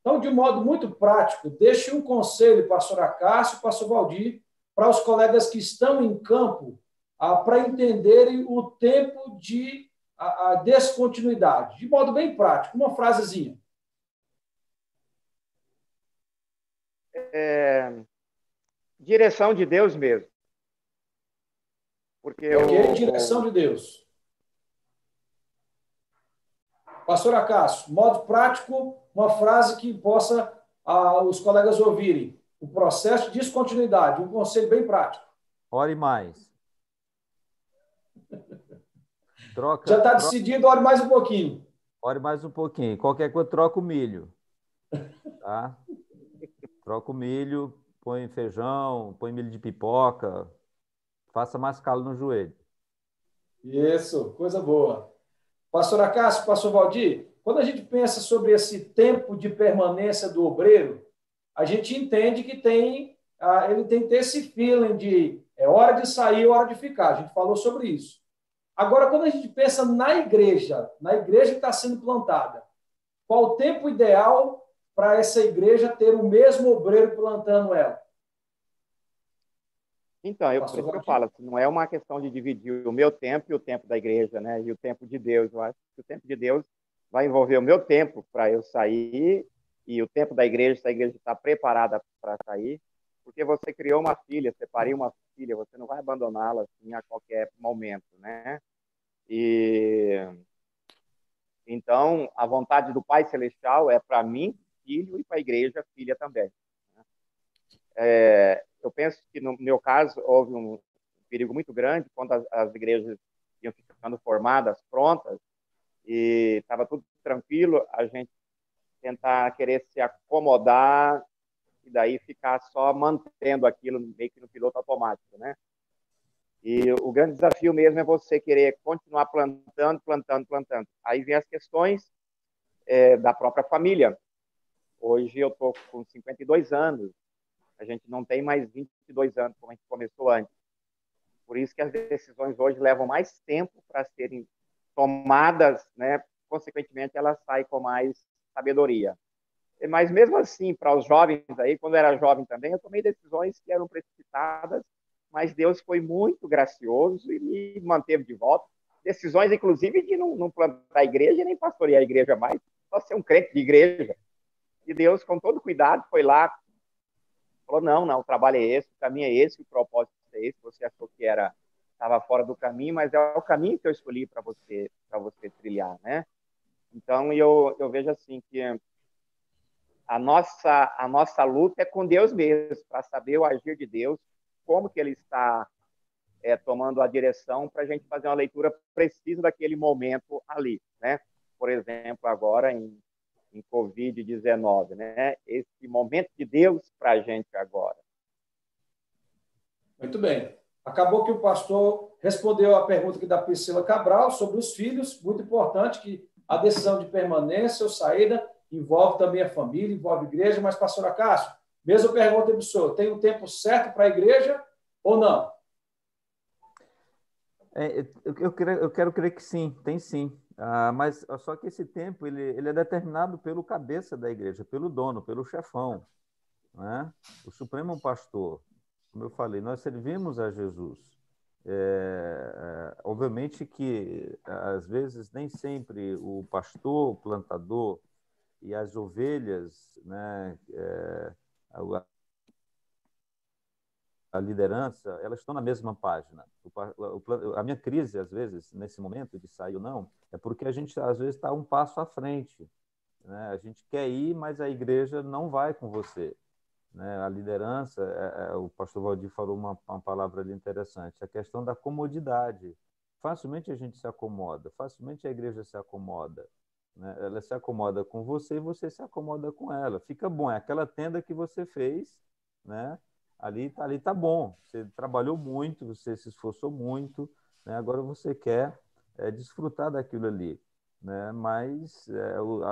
Então, de modo muito prático, deixe um conselho, pastor Acácio, pastor Valdir, para os colegas que estão em campo, para entenderem o tempo de a descontinuidade. De modo bem prático, uma frasezinha. Direção de Deus mesmo. Porque direção de Deus. Pastor Acácio, modo prático, uma frase que possa os colegas ouvirem. O processo de descontinuidade, um conselho bem prático. Ore mais. Já está decidido, ore mais um pouquinho. Ore mais um pouquinho. Qualquer coisa, troca o milho. Tá? Troca o milho, põe feijão, põe milho de pipoca, faça mais calo no joelho. Isso, coisa boa. Pastor Acácio, pastor Valdir, quando a gente pensa sobre esse tempo de permanência do obreiro, a gente entende que ele tem que ter esse feeling de hora de sair, hora de ficar. A gente falou sobre isso. Agora, quando a gente pensa na igreja que está sendo plantada, qual o tempo ideal para essa igreja ter o mesmo obreiro plantando ela? Então, por isso que eu falo, não é uma questão de dividir o meu tempo e o tempo da igreja, né? E o tempo de Deus. Eu acho que o tempo de Deus vai envolver o meu tempo para eu sair e o tempo da igreja, se a igreja está preparada para sair, porque você criou uma filha, você pariu uma filha, você não vai abandoná-la assim a qualquer momento, né? E então, a vontade do Pai Celestial é para mim, filho, e para a igreja, filha também. Eu penso que, no meu caso, houve um perigo muito grande quando as igrejas iam ficando formadas, prontas, e estava tudo tranquilo, a gente tentar querer se acomodar e daí ficar só mantendo aquilo meio que no piloto automático, né? E o grande desafio mesmo é você querer continuar plantando. Aí vem as questões da própria família. Hoje eu estou com 52 anos, A gente não tem mais 22 anos, como a gente começou antes. Por isso que as decisões hoje levam mais tempo para serem tomadas, né? Consequentemente, elas saem com mais sabedoria. Mas mesmo assim, para os jovens aí, quando eu era jovem também, eu tomei decisões que eram precipitadas, mas Deus foi muito gracioso e me manteve de volta. Decisões, inclusive, de não plantar a igreja nem pastorear a igreja mais, só ser um crente de igreja. E Deus, com todo cuidado, foi lá, falou, não, o trabalho é esse, o caminho é esse, o propósito é esse, você achou que estava fora do caminho, mas é o caminho que eu escolhi para você trilhar, né? Então, eu vejo assim que a nossa luta é com Deus mesmo, para saber o agir de Deus, como que Ele está tomando a direção para a gente fazer uma leitura precisa daquele momento ali, né? Por exemplo, agora em Covid-19, né? Esse momento de Deus para a gente agora. Muito bem. Acabou que o pastor respondeu a pergunta aqui da Priscila Cabral sobre os filhos. Muito importante que a decisão de permanência ou saída envolve também a família, envolve a igreja. Mas, pastor Acácio, mesma pergunta para o senhor. Tem um tempo certo para a igreja ou não? Eu quero crer que sim, tem sim. Mas só que esse tempo ele é determinado pelo cabeça da igreja, pelo dono, pelo chefão, né? O supremo pastor. Como eu falei, nós servimos a Jesus. Obviamente que, às vezes, nem sempre o pastor, o plantador e as ovelhas, né, a liderança, elas estão na mesma página. A minha crise, às vezes, nesse momento de sair ou não, é porque a gente, às vezes, está um passo à frente, né? A gente quer ir, mas a igreja não vai com você, né? A liderança, o pastor Valdir falou uma palavra ali interessante, a questão da comodidade. Facilmente a gente se acomoda, facilmente a igreja se acomoda, né? Ela se acomoda com você e você se acomoda com ela. Fica bom, é aquela tenda que você fez, né? Ali tá bom. Você trabalhou muito, você se esforçou muito, né? Agora você quer desfrutar daquilo ali, né? Mas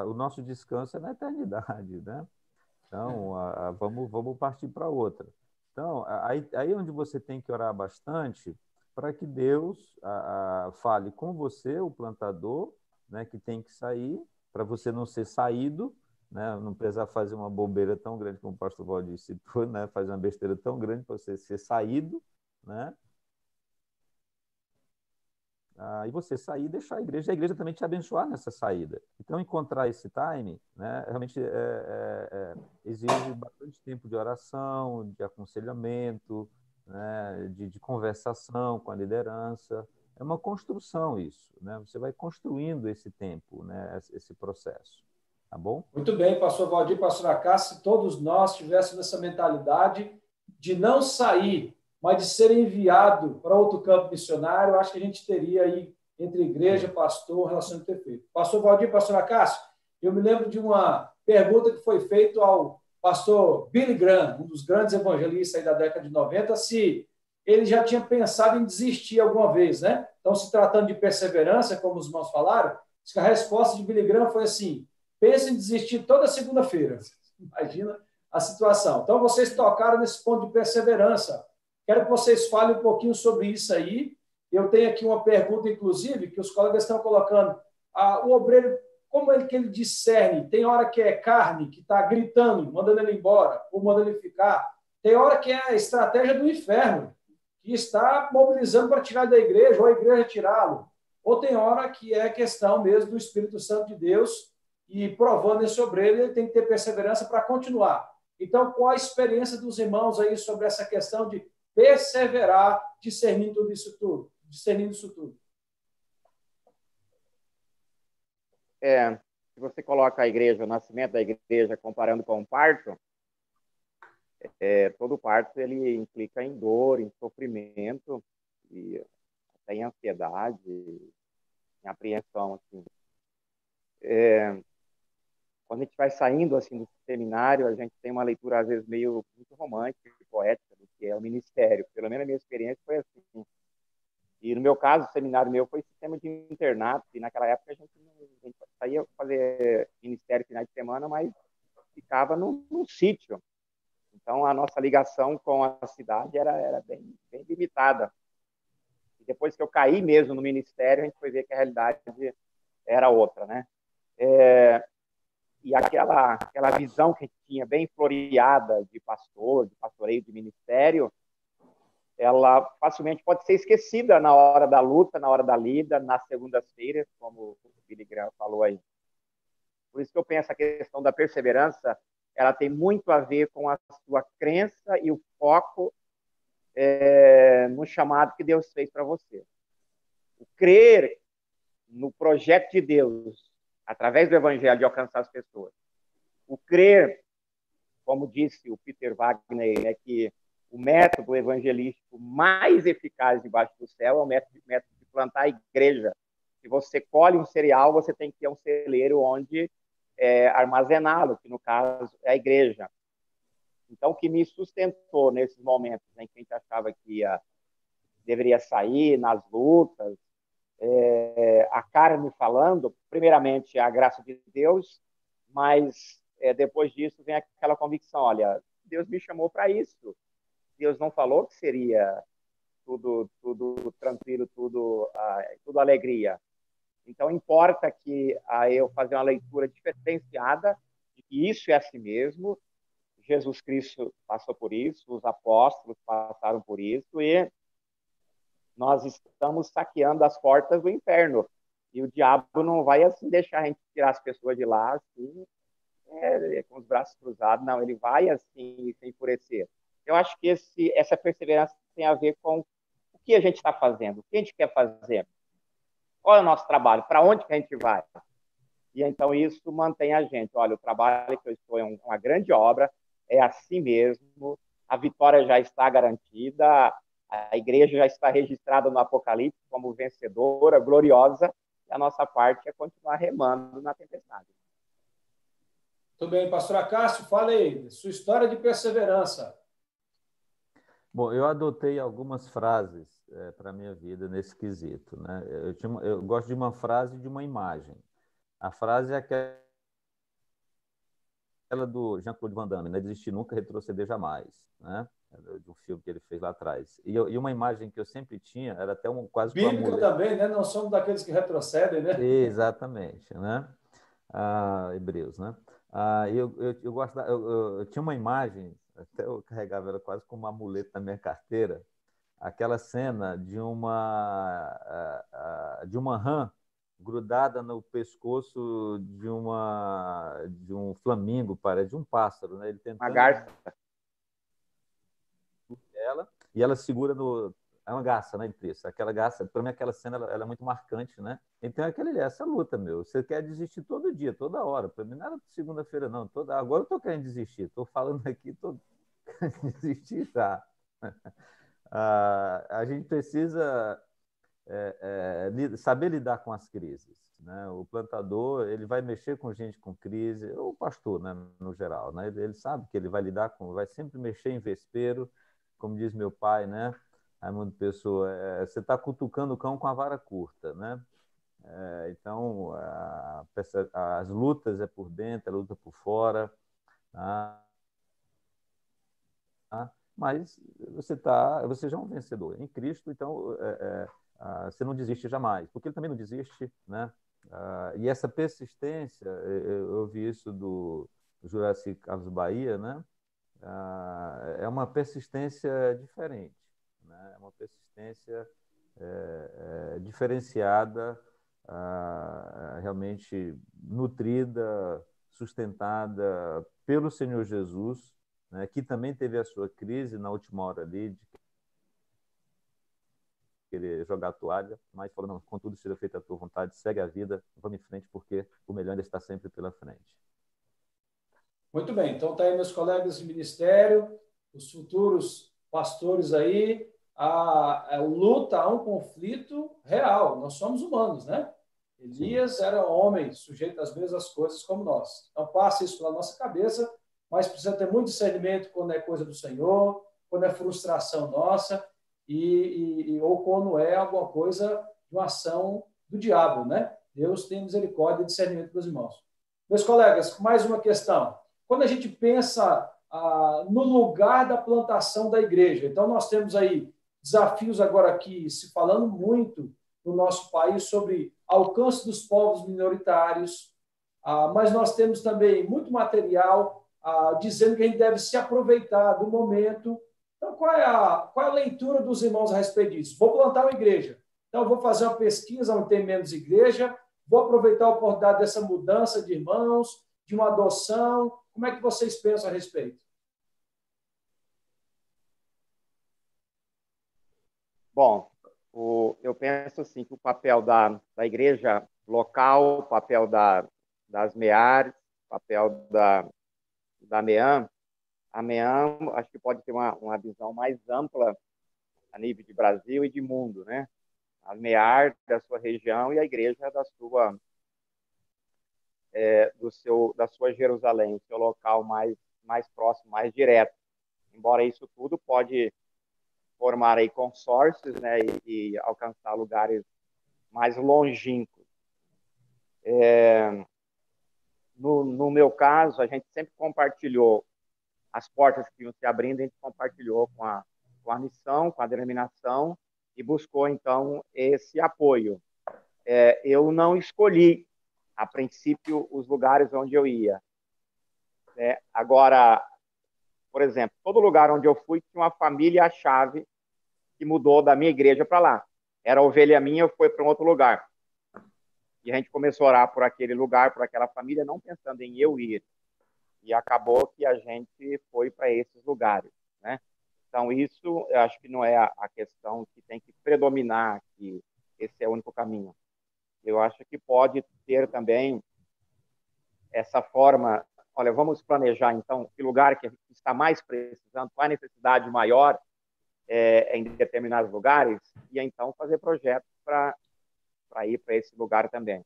o nosso descanso é na eternidade, né? Então, vamos partir para outra. Então, aí onde você tem que orar bastante para que Deus fale com você, o plantador, né, que tem que sair, para você não ser saído, né, não precisar fazer uma bobeira tão grande como o pastor Valdir citou, né, fazer uma besteira tão grande para você ser saído, né, e você sair e deixar a igreja também te abençoar nessa saída. Então, encontrar esse time, né, realmente exige bastante tempo de oração, de aconselhamento, né, de conversação com a liderança. É uma construção isso, né? Você vai construindo esse tempo, né, esse processo. Tá bom? Muito bem, pastor Valdir, pastor Acácio, se todos nós tivéssemos essa mentalidade de não sair, mas de ser enviado para outro campo missionário, acho que a gente teria aí, entre igreja, pastor, relação perfeita. Pastor Valdir, pastor Acácio, eu me lembro de uma pergunta que foi feita ao pastor Billy Graham, um dos grandes evangelistas aí da década de 90, se ele já tinha pensado em desistir alguma vez, né? Então, se tratando de perseverança, como os irmãos falaram, a resposta de Billy Graham foi assim: pense em desistir toda segunda-feira. Imagina a situação. Então, vocês tocaram nesse ponto de perseverança. Quero que vocês falem um pouquinho sobre isso aí. Eu tenho aqui uma pergunta, inclusive, que os colegas estão colocando. O obreiro, como é que ele discerne? Tem hora que é carne, que está gritando, mandando ele embora, ou mandando ele ficar. Tem hora que é a estratégia do inferno, que está mobilizando para tirar da igreja, ou a igreja tirá-lo. Ou tem hora que é questão mesmo do Espírito Santo de Deus, e provando esse obreiro, ele tem que ter perseverança para continuar. Então, qual a experiência dos irmãos aí sobre essa questão de perseverar, discernindo isso tudo? Se você coloca a igreja, o nascimento da igreja, comparando com um parto, todo parto ele implica em dor, em sofrimento, e até em ansiedade, em apreensão, assim. Quando a gente vai saindo assim do seminário, a gente tem uma leitura às vezes meio muito romântica e poética do que é o ministério. Pelo menos a minha experiência foi assim. E no meu caso, o seminário meu foi sistema de internato, e naquela época a gente saía fazer ministério final de semana, mas ficava num sítio. Então, a nossa ligação com a cidade era bem, bem limitada. E depois que eu caí mesmo no ministério, a gente foi ver que a realidade era outra, né? E aquela visão que a gente tinha bem floreada de pastor, de pastoreio, de ministério, ela facilmente pode ser esquecida na hora da luta, na hora da lida, nas segundas-feiras, como o Billy Graham falou aí. Por isso que eu penso a questão da perseverança, ela tem muito a ver com a sua crença e o foco no chamado que Deus fez para você. O crer no projeto de Deus, através do evangelho, de alcançar as pessoas. O crer, como disse o Peter Wagner, é que o método evangelístico mais eficaz debaixo do céu é o método de plantar a igreja. Se você colhe um cereal, você tem que ter um celeiro onde armazená-lo, que no caso é a igreja. Então, o que me sustentou nesses momentos em que a gente achava que deveria sair nas lutas, a carne falando, primeiramente a graça de Deus, mas depois disso vem aquela convicção, olha, Deus me chamou para isso. Deus não falou que seria tudo tranquilo, tudo alegria. Então, importa que eu fazer uma leitura diferenciada de que isso é assim mesmo. Jesus Cristo passou por isso, os apóstolos passaram por isso, e nós estamos saqueando as portas do inferno. E o diabo não vai assim deixar a gente tirar as pessoas de lá assim, com os braços cruzados. Não, ele vai assim se enfurecer. Eu acho que essa perseverança tem a ver com o que a gente está fazendo, o que a gente quer fazer, qual é o nosso trabalho, para onde que a gente vai. E então isso mantém a gente. Olha, o trabalho que eu estou é uma grande obra, é assim mesmo, a vitória já está garantida, a igreja já está registrada no Apocalipse como vencedora, gloriosa, e a nossa parte é continuar remando na tempestade. Tudo bem, pastor Acácio, fala aí, sua história de perseverança. Bom, eu adotei algumas frases para a minha vida nesse quesito, né? Eu gosto de uma frase e de uma imagem. A frase é aquela do Jean-Claude Van Damme, né? Desistir nunca, retroceder jamais, né? De um filme que ele fez lá atrás. E uma imagem que eu sempre tinha era até quase que um bíblica amuleto. também, né? Não somos daqueles que retrocedem, né? Exatamente, né? Hebreus, né? Eu tinha uma imagem, até eu carregava ela quase como um amuleto na minha carteira, aquela cena de uma rã grudada no pescoço de um flamingo, parece, de um pássaro, né? Ele tentando Uma garça. ela e ela segura no é uma garça, né, isso. Aquela garça, para mim aquela cena ela é muito marcante, né? Então essa luta, meu. Você quer desistir todo dia, toda hora. Para mim não era segunda-feira não, agora eu tô querendo desistir. Tô falando aqui, tô querendo desistir, tá? A gente precisa saber lidar com as crises, né? O plantador ele vai mexer com gente com crise, ou o pastor, né, no geral, né? Ele sabe que ele vai lidar vai sempre mexer em vespeiro, como diz meu pai, né? Raimundo Pessoa, você está cutucando o cão com a vara curta, né? Então as lutas é por dentro, a luta por fora, tá? Mas você já é um vencedor em Cristo, então você não desiste jamais, porque ele também não desiste, né? E essa persistência, eu vi isso do Juraci Carlos Bahia, né? É uma persistência diferente, né? É uma persistência diferenciada, realmente nutrida, sustentada pelo Senhor Jesus, né? Que também teve a sua crise na última hora ali, de querer jogar a toalha, mas falou, não, contudo seja feita a tua vontade, segue a vida, vamos em frente, porque o melhor ainda está sempre pela frente. Muito bem, então tá aí meus colegas de ministério, os futuros pastores aí, a luta, há um conflito real, nós somos humanos, né? Elias Sim. Era homem, sujeito às mesmas coisas como nós. Então passa isso pela nossa cabeça, mas precisa ter muito discernimento quando é coisa do Senhor, quando é frustração nossa, ou quando é alguma coisa de uma ação do diabo, né? Deus tem misericórdia e discernimento para os irmãos. Meus colegas, mais uma questão. Quando a gente pensa no lugar da plantação da igreja. Então, nós temos aí desafios agora aqui, se falando muito no nosso país sobre alcance dos povos minoritários, mas nós temos também muito material dizendo que a gente deve se aproveitar do momento. Então, qual é a leitura dos irmãos a respeito disso? Vou plantar uma igreja. Então, vou fazer uma pesquisa onde tem menos igreja, vou aproveitar a oportunidade dessa mudança de irmãos, de uma adoção. Como é que vocês pensam a respeito? Bom, eu penso assim que o papel da igreja local, o papel das MEARs, o papel da MEAM, a MEAM acho que pode ter uma visão mais ampla a nível de Brasil e de mundo, né? A MEAR da sua região e a igreja da sua Jerusalém, o seu local mais próximo, mais direto. Embora isso tudo pode formar aí consórcios, né, e alcançar lugares mais longínquos. No meu caso, a gente sempre compartilhou as portas que iam se abrindo, a gente compartilhou com a missão, com a denominação, e buscou, então, esse apoio. Eu não escolhi, a princípio, os lugares onde eu ia. Agora, por exemplo, todo lugar onde eu fui tinha uma família-chave que mudou da minha igreja para lá. Era ovelha minha, eu fui para um outro lugar. E a gente começou a orar por aquele lugar, por aquela família, não pensando em eu ir. E acabou que a gente foi para esses lugares, né? Então, isso eu acho que não é a questão que tem que predominar, que esse é o único caminho. Eu acho que pode ter também essa forma, olha, vamos planejar, então, que lugar que está mais precisando, qual a necessidade maior em determinados lugares, e então fazer projetos para ir para esse lugar também.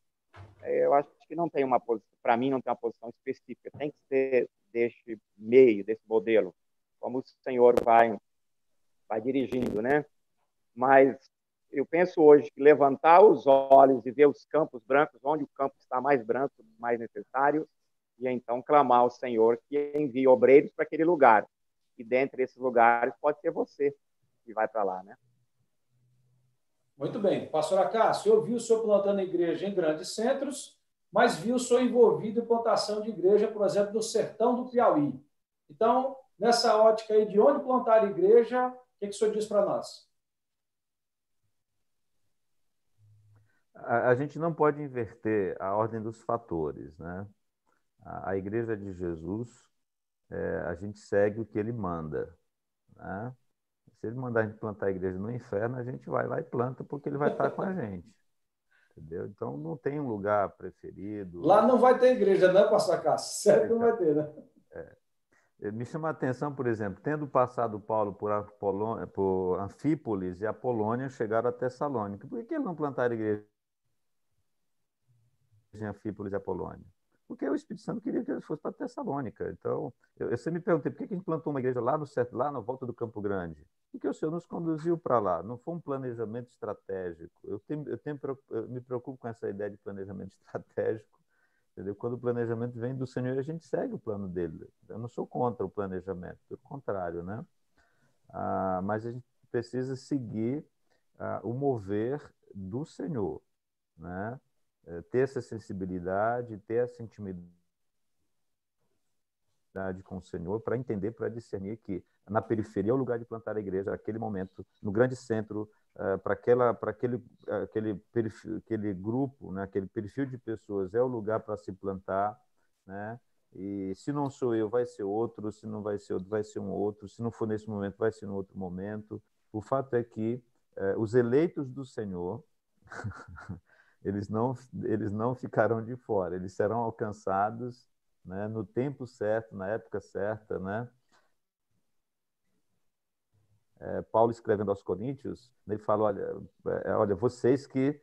Eu acho que não tem uma posição, para mim não tem uma posição específica, tem que ser deste meio, desse modelo, como o Senhor vai dirigindo, né? Mas eu penso hoje que levantar os olhos e ver os campos brancos, onde o campo está mais branco, mais necessário, e então clamar ao Senhor que envie obreiros para aquele lugar. E dentre esses lugares pode ser você que vai para lá, né? Muito bem. Pastor Acácio, eu vi o senhor plantando igreja em grandes centros, mas vi o senhor envolvido em plantação de igreja, por exemplo, no sertão do Piauí. Então, nessa ótica aí de onde plantar igreja, o que o senhor diz para nós? A gente não pode inverter a ordem dos fatores, né? A Igreja de Jesus, a gente segue o que ele manda, né? Se ele mandar a gente plantar a igreja no inferno, a gente vai lá e planta, porque ele vai estar com a gente. Entendeu? Então, não tem um lugar preferido. Lá não vai ter igreja, né, pastor Acácio? Certo que não vai ter, né? Me chama a atenção, por exemplo, tendo passado Paulo por Anfípolis e Apolônia, chegaram a Tessalônica. Por que ele não plantaram igreja em Anfípolis e Apolônia? Porque o Espírito Santo queria que ele fosse para Tessalônica. Então, eu sempre me perguntei por que a gente plantou uma igreja lá no certo, lá na volta do Campo Grande? Porque o Senhor nos conduziu para lá. Não foi um planejamento estratégico. Eu me preocupo com essa ideia de planejamento estratégico. Entendeu? Quando o planejamento vem do Senhor, a gente segue o plano dele. Eu não sou contra o planejamento, pelo contrário, né? Mas a gente precisa seguir o mover do Senhor, né? Ter essa sensibilidade, ter essa intimidade com o Senhor para entender, para discernir que na periferia é o lugar de plantar a igreja, naquele momento, no grande centro, para aquele grupo, né, aquele perfil de pessoas é o lugar para se plantar, né? E se não sou eu, vai ser outro, se não vai ser outro, vai ser um outro, se não for nesse momento, vai ser no outro momento. O fato é que os eleitos do Senhor eles não ficarão de fora, eles serão alcançados, né, no tempo certo, na época certa, né? Paulo escrevendo aos Coríntios, ele fala, olha, vocês que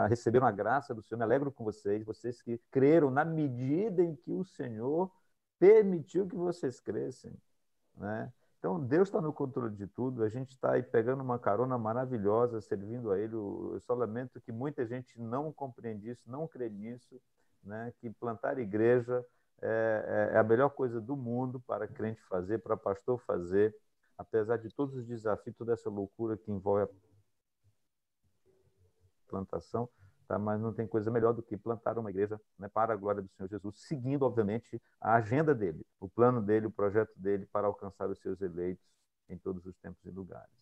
receberam a graça do Senhor, me alegro com vocês que creram na medida em que o Senhor permitiu que vocês crescem, né? Então, Deus está no controle de tudo, a gente está aí pegando uma carona maravilhosa, servindo a Ele. Eu só lamento que muita gente não compreende isso, não crê nisso, né? Que plantar igreja é a melhor coisa do mundo para crente fazer, para pastor fazer, apesar de todos os desafios, toda essa loucura que envolve a plantação, tá? Mas não tem coisa melhor do que plantar uma igreja, né, para a glória do Senhor Jesus, seguindo, obviamente, a agenda dele, o plano dele, o projeto dele para alcançar os seus eleitos em todos os tempos e lugares.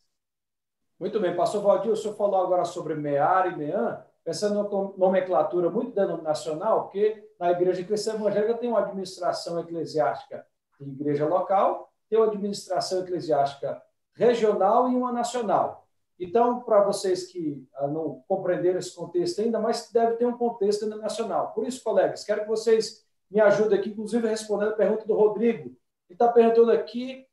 Muito bem, pastor Valdir, o senhor falou agora sobre MEAR e MEAN, pensando numa nomenclatura muito denominacional, porque na Igreja Cristã Evangélica tem uma administração eclesiástica de igreja local, tem uma administração eclesiástica regional e uma nacional. Então, para vocês que não compreenderam esse contexto ainda, mas deve ter um contexto nacional. Por isso, colegas, quero que vocês me ajudem aqui, inclusive respondendo a pergunta do Rodrigo. Ele está perguntando aqui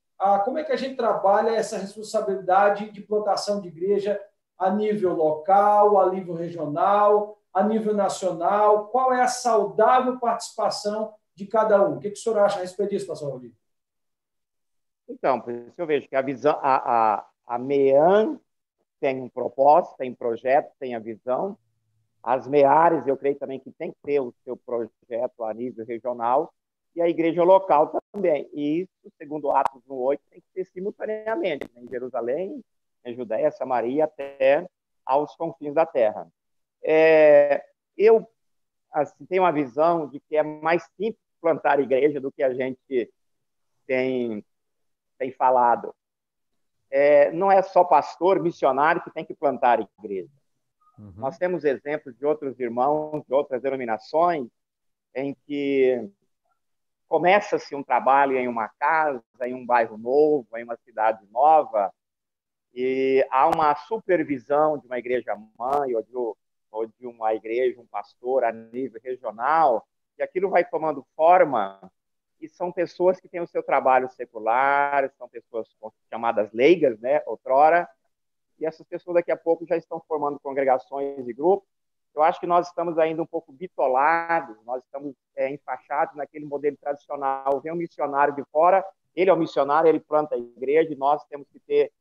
como é que a gente trabalha essa responsabilidade de plantação de igreja a nível local, a nível regional, a nível nacional? Qual é a saudável participação de cada um? O que o senhor acha a respeito disso, pastor Rodrigo? Então, por isso eu vejo que a visão, a MEAN tem um propósito, tem projeto, tem a visão. As MEARes, eu creio também que tem que ter o seu projeto a nível regional, e a igreja local também. E isso, segundo Atos 1:8, tem que ser simultaneamente, em Jerusalém, em Judéia, Samaria, até aos confins da terra. Eu assim, tenho uma visão de que é mais simples plantar igreja do que a gente tem falado. Não é só pastor, missionário que tem que plantar igreja. Uhum. Nós temos exemplos de outros irmãos, de outras denominações, em que começa-se um trabalho em uma casa, em um bairro novo, em uma cidade nova, e há uma supervisão de uma igreja-mãe ou de uma igreja, um pastor a nível regional, e aquilo vai tomando forma, e são pessoas que têm o seu trabalho secular, são pessoas chamadas leigas, né, outrora, e essas pessoas daqui a pouco já estão formando congregações e grupos. Eu acho que nós estamos ainda um pouco bitolados, nós estamos enfaixados naquele modelo tradicional. Vem um missionário de fora, ele é o missionário, ele planta a igreja, e nós temos que ter...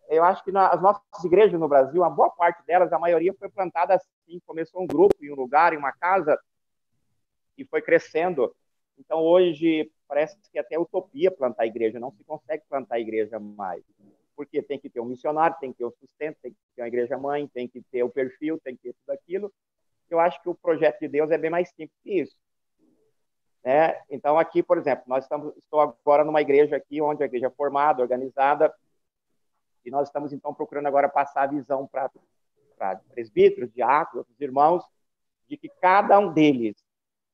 Eu acho que as nossas igrejas no Brasil, a boa parte delas, a maioria foi plantada assim, começou um grupo em um lugar, em uma casa, e foi crescendo. Então, hoje, parece que até utopia plantar a igreja, não se consegue plantar a igreja mais. Porque tem que ter um missionário, tem que ter um sustento, tem que ter uma igreja-mãe, tem que ter o perfil, tem que ter tudo aquilo. Eu acho que o projeto de Deus é bem mais simples que isso. Né? Então, aqui, por exemplo, estou agora numa igreja aqui, onde a igreja é formada, organizada, e nós estamos, então, procurando agora passar a visão para presbíteros, diáconos, outros irmãos, de que cada um deles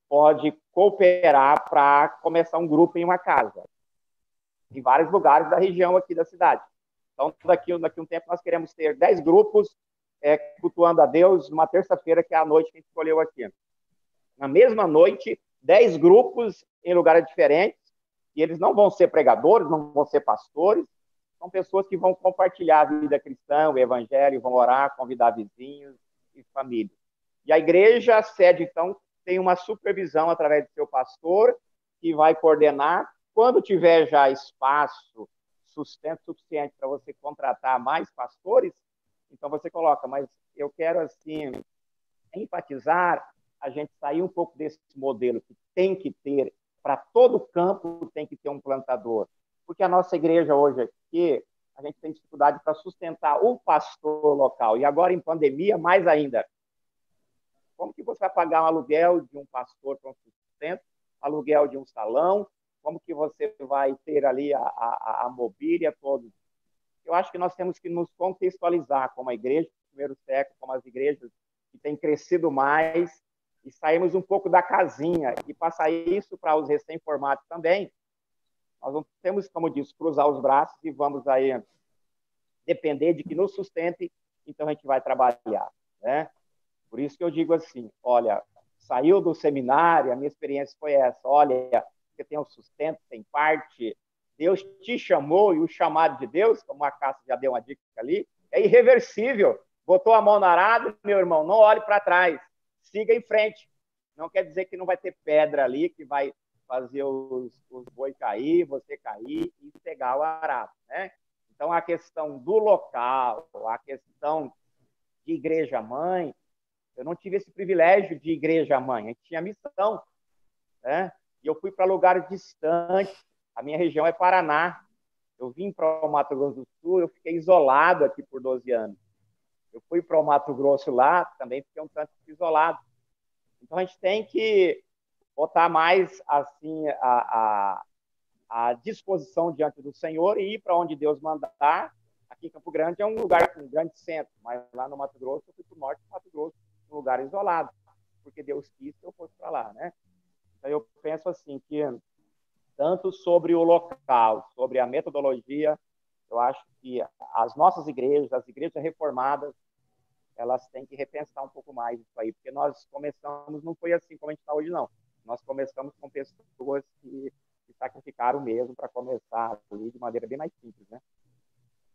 pode cooperar para começar um grupo em uma casa, em vários lugares da região aqui da cidade. Então, daqui um tempo, nós queremos ter 10 grupos cultuando a Deus, uma terça-feira, que é a noite que a gente escolheu aqui. Na mesma noite, 10 grupos em lugares diferentes, e eles não vão ser pregadores, não vão ser pastores, são pessoas que vão compartilhar a vida cristã, o evangelho, vão orar, convidar vizinhos e família. E a igreja, a sede, então, tem uma supervisão através do seu pastor, que vai coordenar. Quando tiver já espaço, sustento suficiente para você contratar mais pastores, então você coloca, mas eu quero, assim, enfatizar a gente sair um pouco desse modelo que tem que ter, para todo campo tem que ter um plantador. Porque a nossa igreja hoje aqui, a gente tem dificuldade para sustentar o pastor local. E agora, em pandemia, mais ainda. Como que você vai pagar um aluguel de um pastor para um sustento, aluguel de um salão? Como que você vai ter ali a mobília toda? Eu acho que nós temos que nos contextualizar como a igreja do primeiro século, como as igrejas que têm crescido mais, e sairmos um pouco da casinha e passar isso para os recém-formados também. Nós não temos, como disse, cruzar os braços e vamos aí depender de que nos sustente, então a gente vai trabalhar, né? Por isso que eu digo assim, olha, saiu do seminário, a minha experiência foi essa, olha, você tem um sustento, tem parte, Deus te chamou, e o chamado de Deus, como a Cássia já deu uma dica ali, é irreversível. Botou a mão na arada, meu irmão, não olhe para trás, siga em frente. Não quer dizer que não vai ter pedra ali, que vai fazer os boi cair, você cair e pegar o arado, né? Então, a questão do local, a questão de igreja-mãe, eu não tive esse privilégio de igreja-mãe, a gente tinha missão, né? E eu fui para lugares distantes. A minha região é Paraná. Eu vim para o Mato Grosso do Sul, eu fiquei isolado aqui por 12 anos. Eu fui para o Mato Grosso lá, também fiquei um tanto isolado. Então, a gente tem que botar mais assim a disposição diante do Senhor e ir para onde Deus mandar. Aqui em Campo Grande é um lugar, um grande centro, mas lá no Mato Grosso, eu fui para o norte do Mato Grosso, um lugar isolado, porque Deus quis que eu fosse para lá, né? Então, eu penso assim, que tanto sobre o local, sobre a metodologia, eu acho que as nossas igrejas, as igrejas reformadas, elas têm que repensar um pouco mais isso aí, porque nós começamos, não foi assim como a gente está hoje, não. Nós começamos com pessoas que sacrificaram mesmo para começar ali de maneira bem mais simples, né?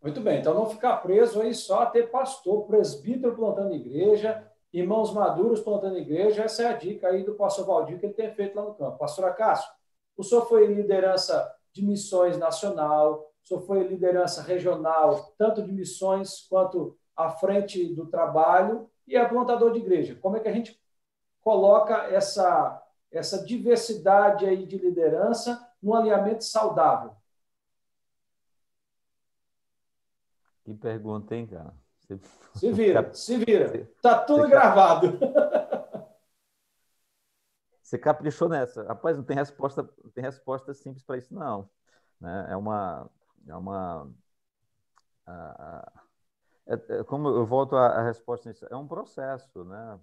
Muito bem, então não ficar preso aí só a ter pastor, presbítero plantando igreja, irmãos maduros plantando igreja. Essa é a dica aí do pastor Valdir que ele tem feito lá no campo. Pastor Acácio, o senhor foi liderança de missões nacional, o senhor foi liderança regional, tanto de missões quanto à frente do trabalho, e é plantador de igreja. Como é que a gente coloca essa diversidade aí de liderança num alinhamento saudável? Que pergunta, hein, cara? Se vira, se vira. Tá tudo gravado. Você caprichou nessa. Rapaz, não tem resposta simples para isso, não. Né? Como eu volto à resposta, é um processo, né?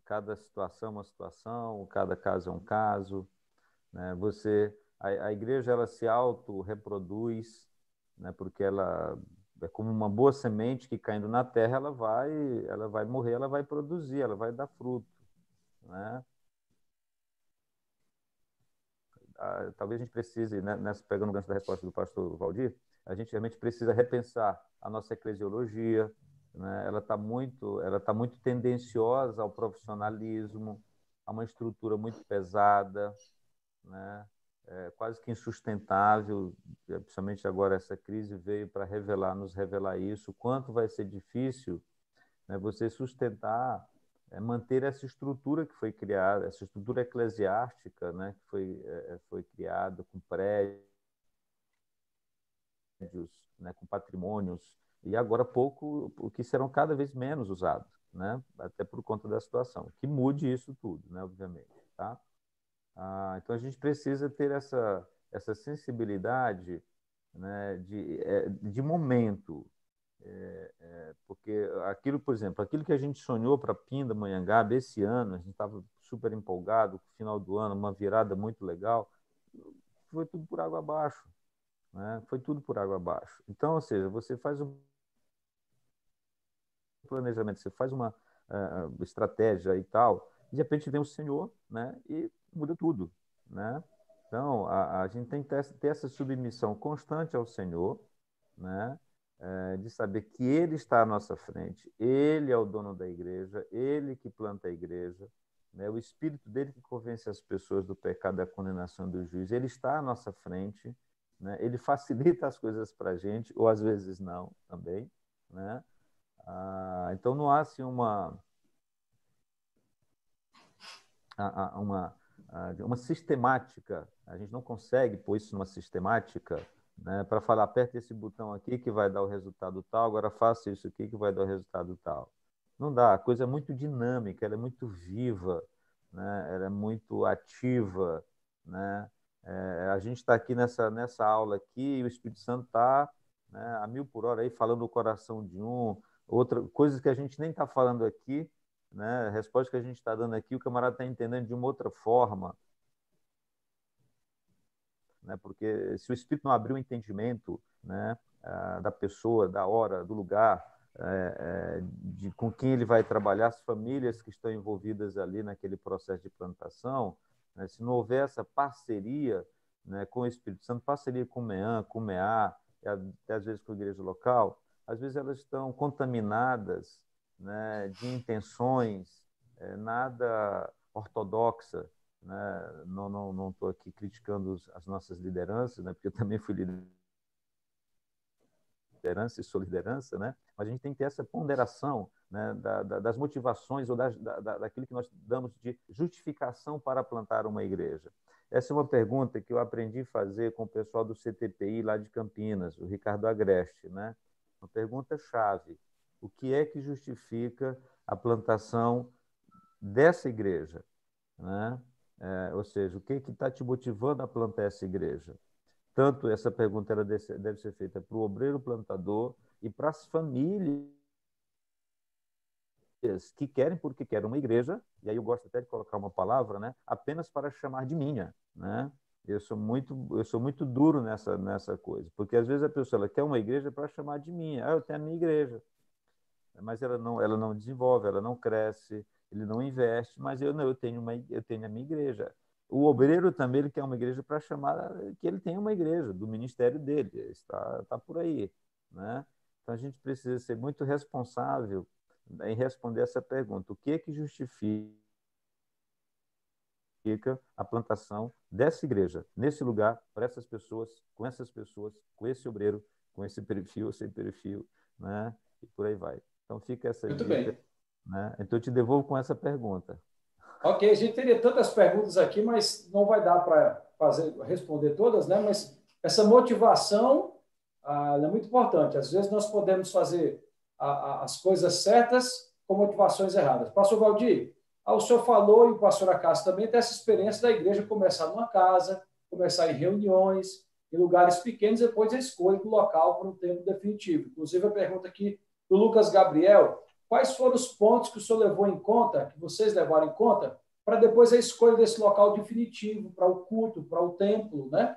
Cada situação é uma situação, cada caso é um caso, né? A igreja ela se auto-reproduz, né? Porque ela é como uma boa semente que caindo na terra, ela vai morrer, ela vai produzir, ela vai dar fruto, né? Talvez a gente precise, né, pegando o gancho da resposta do pastor Valdir, a gente realmente precisa repensar a nossa eclesiologia, né? Ela tá muito tendenciosa ao profissionalismo, a uma estrutura muito pesada, né? Quase que insustentável, principalmente agora essa crise veio para nos revelar isso, quanto vai ser difícil, né, você sustentar, manter essa estrutura que foi criada, essa estrutura eclesiástica, né, que foi criada com prédios, né, com patrimônios, e agora pouco, o que serão cada vez menos usados, né, até por conta da situação. Que mude isso tudo, né, obviamente. Tá? Então, a gente precisa ter essa sensibilidade, né, de momento, porque por exemplo, aquilo que a gente sonhou para Pindamonhangaba esse ano, a gente estava super empolgado, no final do ano, uma virada muito legal, foi tudo por água abaixo, né? Foi tudo por água abaixo. Então, ou seja, você faz um planejamento, você faz uma estratégia e tal, de repente vem o Senhor, né? E muda tudo, né? Então, a gente tem que ter essa submissão constante ao Senhor, né? De saber que Ele está à nossa frente, Ele é o dono da igreja, Ele que planta a igreja, né? O Espírito dele que convence as pessoas do pecado, da condenação e do juízo, Ele está à nossa frente, né? Ele facilita as coisas para a gente, ou às vezes não, também, né? Então não há assim uma sistemática, a gente não consegue pôr isso numa sistemática, né, para falar, aperte esse botão aqui que vai dar o resultado tal, agora faça isso aqui que vai dar o resultado tal. Não dá, a coisa é muito dinâmica, ela é muito viva, né, ela é muito ativa, né? A gente está aqui nessa aula aqui e o Espírito Santo está, né, a 1000 por hora aí falando o coração de coisas que a gente nem está falando aqui, né? A resposta que a gente está dando aqui, o camarada está entendendo de uma outra forma, né? Porque se o Espírito não abrir o entendimento, né, da pessoa, da hora, do lugar, com quem ele vai trabalhar, as famílias que estão envolvidas ali naquele processo de plantação, né, se não houver essa parceria, né, com o Espírito Santo, parceria com o MEAN, com o MEA, e até às vezes com a igreja local, às vezes elas estão contaminadas, né, de intenções nada ortodoxa, né? Não estou aqui criticando as nossas lideranças, né? Porque eu também fui líder liderança e sua liderança, né? Mas a gente tem que ter essa ponderação, né, das motivações ou daquilo que nós damos de justificação para plantar uma igreja. Essa é uma pergunta que eu aprendi a fazer com o pessoal do CTPI lá de Campinas, o Ricardo Agreste, né? Uma pergunta chave. O que é que justifica a plantação dessa igreja, né? Ou seja, o que está te motivando a plantar essa igreja? Tanto essa pergunta ela deve ser feita para o obreiro plantador e para as famílias que querem, porque querem uma igreja, e aí eu gosto até de colocar uma palavra, né? Apenas para chamar de minha, né? Eu sou muito duro nessa coisa, porque às vezes a pessoa ela quer uma igreja para chamar de minha. Eu tenho a minha igreja, mas ela não desenvolve, ela não cresce, ele não investe, mas eu tenho a minha igreja. O obreiro também ele quer uma igreja para chamar que ele tenha uma igreja do ministério dele, está por aí, né? Então a gente precisa ser muito responsável em responder essa pergunta: o que é que justifica a plantação dessa igreja nesse lugar para essas pessoas, com esse obreiro, com esse perfil, sem perfil, né? E por aí vai. Então fica essa Muito dica, bem. né? Então eu te devolvo com essa pergunta. Ok, a gente teria tantas perguntas aqui, mas não vai dar para responder todas, né? Mas essa motivação ela é muito importante. Às vezes nós podemos fazer as coisas certas com motivações erradas. Pastor Valdir, o senhor falou, e o pastor Acácio também, tem essa experiência da igreja começar numa casa, começar em reuniões, em lugares pequenos, depois a escolha do local para um tempo definitivo. Inclusive, a pergunta aqui do Lucas Gabriel: quais foram os pontos que o senhor levou em conta, que vocês levaram em conta, para depois a escolha desse local definitivo, para o culto, para o templo, né?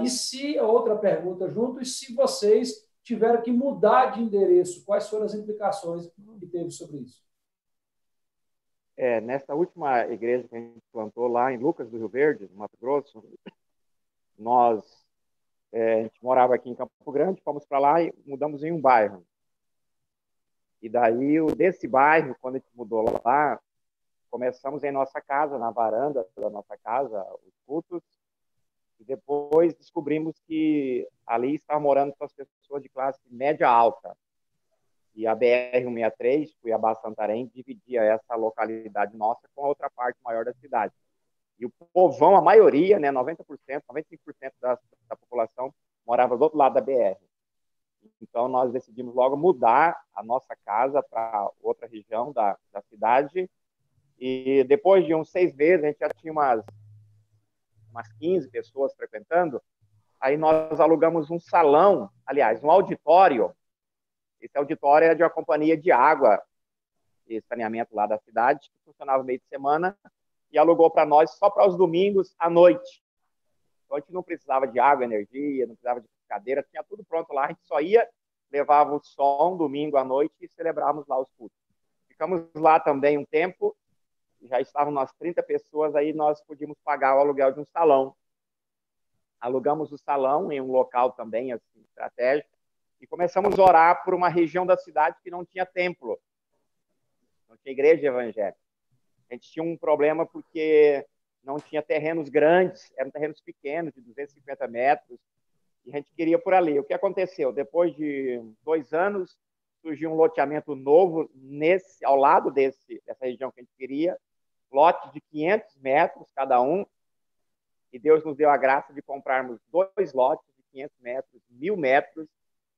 E se, outra pergunta junto, e se vocês tiveram que mudar de endereço, quais foram as implicações que teve sobre isso? Nessa última igreja que a gente plantou lá em Lucas do Rio Verde, no Mato Grosso, a gente morava aqui em Campo Grande, fomos para lá e mudamos em um bairro. E daí, desse bairro, quando a gente mudou lá, começamos em nossa casa, na varanda da nossa casa, os cultos, e depois descobrimos que ali estavam morando as pessoas de classe média alta. E a BR-163, Cuiabá-Santarém, dividia essa localidade nossa com a outra parte maior da cidade. E o povão, a maioria, né, 90%, 95% da população morava do outro lado da BR. Então, nós decidimos logo mudar a nossa casa para outra região da cidade. E depois de uns 6 meses, a gente já tinha umas 15 pessoas frequentando. Aí nós alugamos um salão, aliás, um auditório. Esse auditório era de uma companhia de água e saneamento lá da cidade, que funcionava meio de semana, e alugou para nós só para os domingos à noite. Então, a gente não precisava de água, energia, não precisava de cadeira, tinha tudo pronto lá. A gente só ia, levava o som domingo à noite e celebrávamos lá os cultos. Ficamos lá também um tempo, já estavam umas 30 pessoas, aí nós podíamos pagar o aluguel de um salão. Alugamos o salão em um local também assim, estratégico e começamos a orar por uma região da cidade que não tinha templo, não tinha igreja evangélica. A gente tinha um problema porque não tinha terrenos grandes, eram terrenos pequenos, de 250 metros, e a gente queria por ali. O que aconteceu? Depois de 2 anos, surgiu um loteamento novo ao lado dessa região que a gente queria, lotes de 500 metros cada um, e Deus nos deu a graça de comprarmos 2 lotes de 500 metros, 1.000 metros,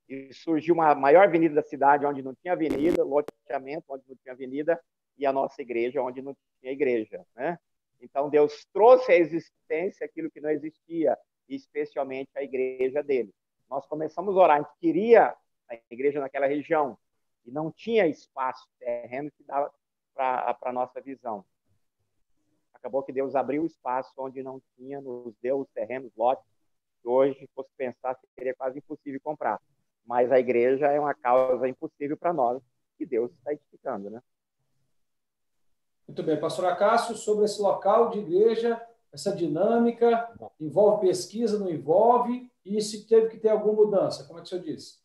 e surgiu uma maior avenida da cidade onde não tinha avenida, loteamento onde não tinha avenida, e a nossa igreja onde não tinha igreja, né? Então, Deus trouxe à existência aquilo que não existia, especialmente a igreja dele. Nós começamos a orar, a gente queria a igreja naquela região, e não tinha espaço, terreno que dava para a nossa visão. Acabou que Deus abriu o espaço onde não tinha, nos deu os terrenos, lotes, que hoje, se fosse pensar, seria quase impossível comprar. Mas a igreja é uma causa impossível para nós, que Deus está edificando, né? Muito bem, pastor Acácio, sobre esse local de igreja, essa dinâmica, envolve pesquisa, não envolve, e se teve que ter alguma mudança, como é que o senhor disse?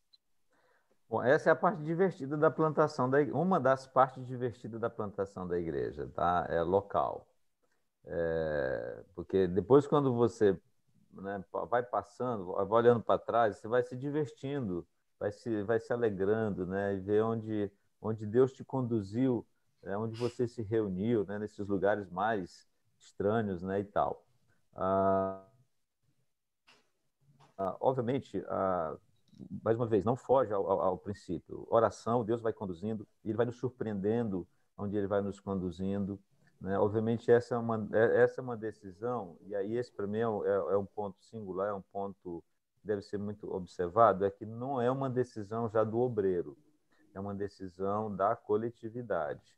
Bom, essa é a parte divertida da plantação uma das partes divertidas da plantação da igreja, tá? É local. Porque depois, quando você, né, vai passando, vai olhando para trás, você vai se divertindo vai se alegrando, né? E ver onde Deus te conduziu, onde você se reuniu, né? Nesses lugares mais estranhos, né? E tal. Obviamente, mais uma vez, não foge ao princípio. Oração, Deus vai conduzindo, Ele vai nos surpreendendo onde Ele vai nos conduzindo. Né? Obviamente, essa é uma decisão, e aí esse para mim é um ponto singular, é um ponto que deve ser muito observado, é que não é uma decisão já do obreiro, é uma decisão da coletividade.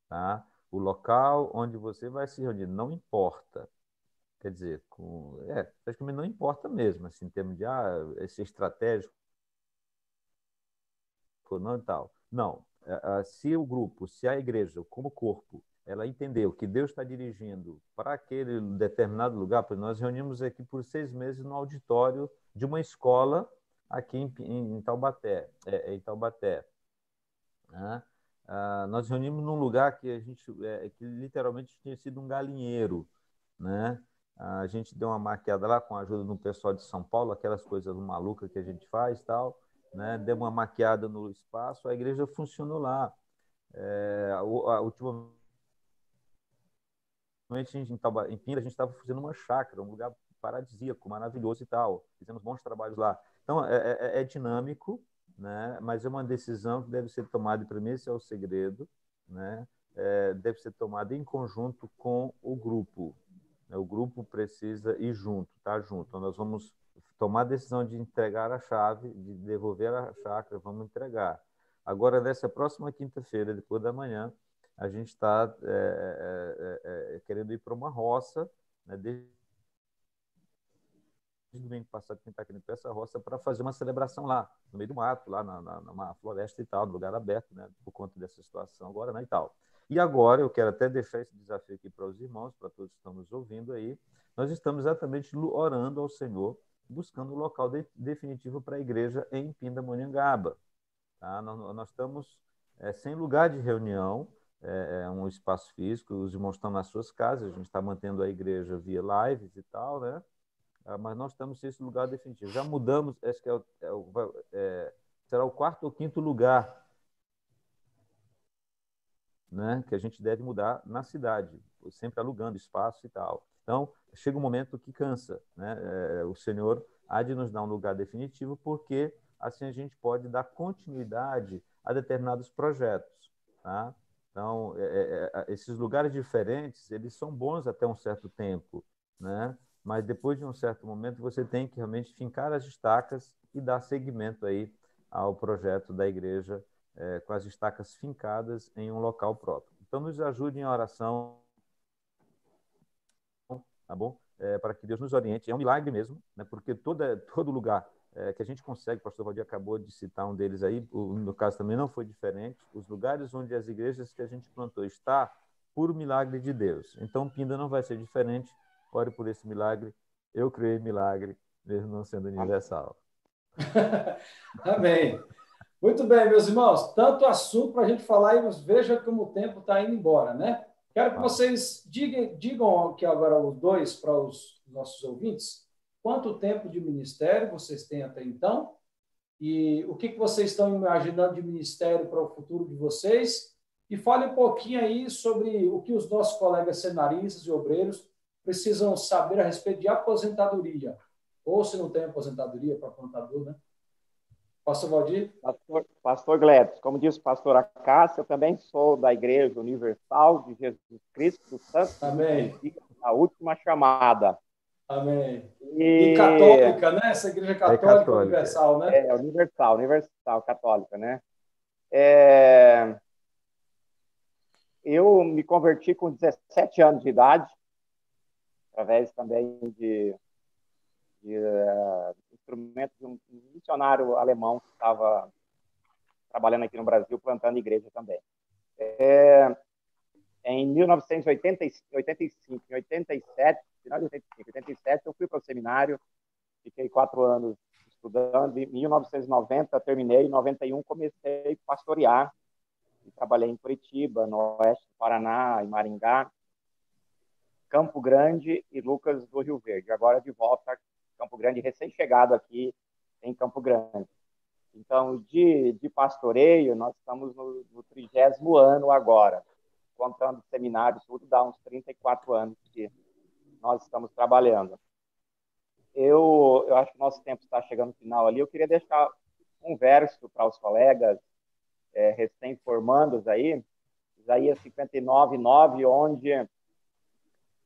Tá? O local onde você vai se reunir não importa. Quer dizer, praticamente não importa mesmo, assim, em termos de ser estratégico ou não e tal. Não. Se o grupo, se a igreja, como corpo, ela entendeu que Deus está dirigindo para aquele determinado lugar, porque nós reunimos aqui por 6 meses no auditório de uma escola aqui em Taubaté, em Taubaté. Né? Nós reunimos num lugar que que literalmente tinha sido um galinheiro, né? A gente deu uma maquiada lá com a ajuda do pessoal de São Paulo, aquelas coisas malucas que a gente faz, tal, né? Deu uma maquiada no espaço, a igreja funcionou lá. Ultimamente em Pinda a gente estava fazendo uma chácara, um lugar paradisíaco, maravilhoso e tal. Fizemos bons trabalhos lá. Então é dinâmico, né? Mas é uma decisão que deve ser tomada, e para mim esse é o segredo, né? Deve ser tomada em conjunto com o grupo. O grupo precisa ir junto, tá junto. Então, nós vamos tomar a decisão de entregar a chave, de devolver a chácara, vamos entregar. Agora, nessa próxima quinta-feira, depois da manhã, a gente está querendo ir para uma roça, né, desde o domingo passado, quem está querendo ir para essa roça para fazer uma celebração lá, no meio do mato, lá numa floresta e tal, no lugar aberto, né, por conta dessa situação agora, né, e tal. E agora, eu quero até deixar esse desafio aqui para os irmãos, para todos que estão nos ouvindo aí, nós estamos exatamente orando ao Senhor, buscando um local definitivo para a igreja em Pindamonhangaba. Tá? Nós estamos sem lugar de reunião, um espaço físico, os irmãos estão nas suas casas, a gente está mantendo a igreja via lives e tal, né? Mas nós estamos sem esse lugar definitivo. Já mudamos, acho que será o 4º ou 5º lugar, né, que a gente deve mudar na cidade, sempre alugando espaço e tal. Então, chega um momento que cansa, né? O Senhor há de nos dar um lugar definitivo, porque assim a gente pode dar continuidade a determinados projetos, tá? Então, esses lugares diferentes, eles são bons até um certo tempo, né? Mas depois de um certo momento, você tem que realmente fincar as estacas e dar seguimento aí ao projeto da igreja, com as estacas fincadas em um local próprio. Então, nos ajude em oração, tá bom? Para que Deus nos oriente. É um milagre mesmo, né? Porque todo lugar que a gente consegue, o pastor Valdir acabou de citar um deles aí, no caso também não foi diferente, os lugares onde as igrejas que a gente plantou está por milagre de Deus. Então, Pinda não vai ser diferente. Ore por esse milagre. Eu creio em milagre, mesmo não sendo universal. Amém. Muito bem, meus irmãos. Tanto assunto para a gente falar, e veja como o tempo está indo embora, né? Quero que vocês digam aqui agora os dois para os nossos ouvintes quanto tempo de ministério vocês têm até então e o que vocês estão imaginando de ministério para o futuro de vocês. E fale um pouquinho aí sobre o que os nossos colegas seminaristas e obreiros precisam saber a respeito de aposentadoria. Ou se não tem aposentadoria para apontador, né? Pastor Valdir? Pastor Gletos, como disse o pastor Acácio, eu também sou da Igreja Universal de Jesus Cristo dos Santos Amém. A Última Chamada. Amém. E católica, né? Essa igreja católica universal, né? Universal, católica, né? Eu me converti com 17 anos de idade, através também de instrumento de um missionário alemão que estava trabalhando aqui no Brasil, plantando igreja também. Em 1985, em 87, final de 85, 87, eu fui para o seminário, fiquei 4 anos estudando, em 1990 terminei, em 91 comecei a pastorear, e trabalhei em Curitiba, no oeste do Paraná, em Maringá, Campo Grande e Lucas do Rio Verde. Agora de volta a Campo Grande, recém-chegado aqui em Campo Grande. Então, de pastoreio, nós estamos no 30º ano agora, contando seminário, tudo dá uns 34 anos que nós estamos trabalhando. Eu acho que o nosso tempo está chegando no final ali. Eu queria deixar um verso para os colegas recém-formandos aí, Isaías 59:9, onde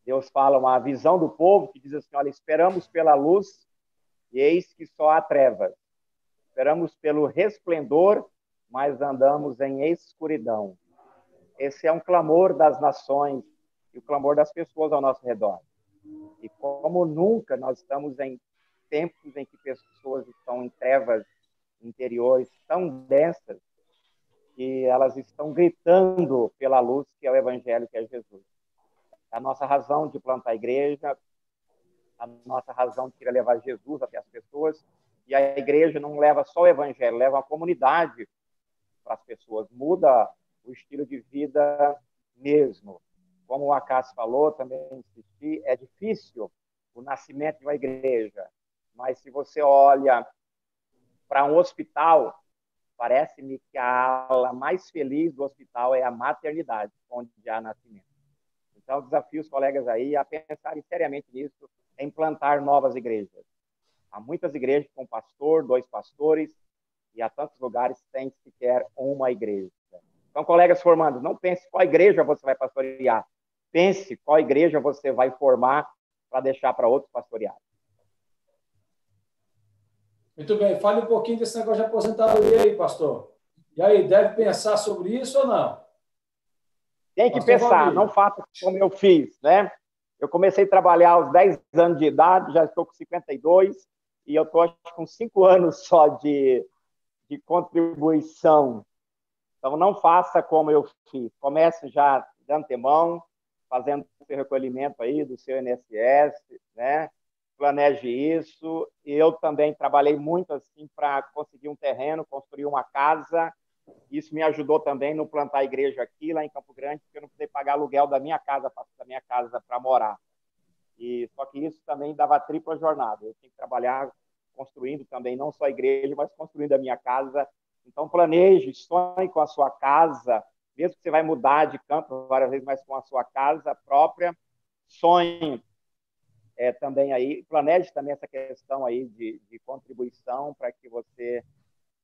Deus fala uma visão do povo que diz assim: olha, esperamos pela luz e eis que só há trevas. Esperamos pelo resplendor, mas andamos em escuridão. Esse é um clamor das nações e o clamor das pessoas ao nosso redor. E como nunca nós estamos em tempos em que pessoas estão em trevas interiores tão densas que elas estão gritando pela luz que é o Evangelho, que é Jesus. A nossa razão de plantar a igreja, a nossa razão de querer levar Jesus até as pessoas, e a igreja não leva só o Evangelho, leva a comunidade para as pessoas, muda o estilo de vida mesmo. Como o Acácio falou, também insisti, é difícil o nascimento de uma igreja, mas se você olha para um hospital, parece-me que a ala mais feliz do hospital é a maternidade, onde há nascimento. Então, desafio os colegas aí a pensarem seriamente nisso, em plantar novas igrejas. Há muitas igrejas com pastor, 2 pastores, e há tantos lugares sem sequer uma igreja. Então, colegas formandos, não pense qual igreja você vai pastorear. Pense qual igreja você vai formar para deixar para outros pastorearem. Muito bem. Fale um pouquinho desse negócio de aposentadoria aí, pastor. E aí, deve pensar sobre isso ou não? Tem que pensar, não faça como eu fiz, né? Eu comecei a trabalhar aos 10 anos de idade, já estou com 52, e eu estou com 5 anos só de contribuição. Então, não faça como eu fiz. Comece já de antemão, fazendo o seu recolhimento aí do seu INSS, né? Planeje isso. Eu também trabalhei muito assim para conseguir um terreno, construir uma casa. Isso me ajudou também no plantar a igreja aqui, lá em Campo Grande, porque eu não precisei pagar aluguel da minha casa para morar. E só que isso também dava tripla jornada. Eu tinha que trabalhar construindo também, não só a igreja, mas construindo a minha casa. Então, planeje, sonhe com a sua casa, mesmo que você vai mudar de campo várias vezes, mas com a sua casa própria. Sonhe também aí, planeje também essa questão aí de contribuição para que você,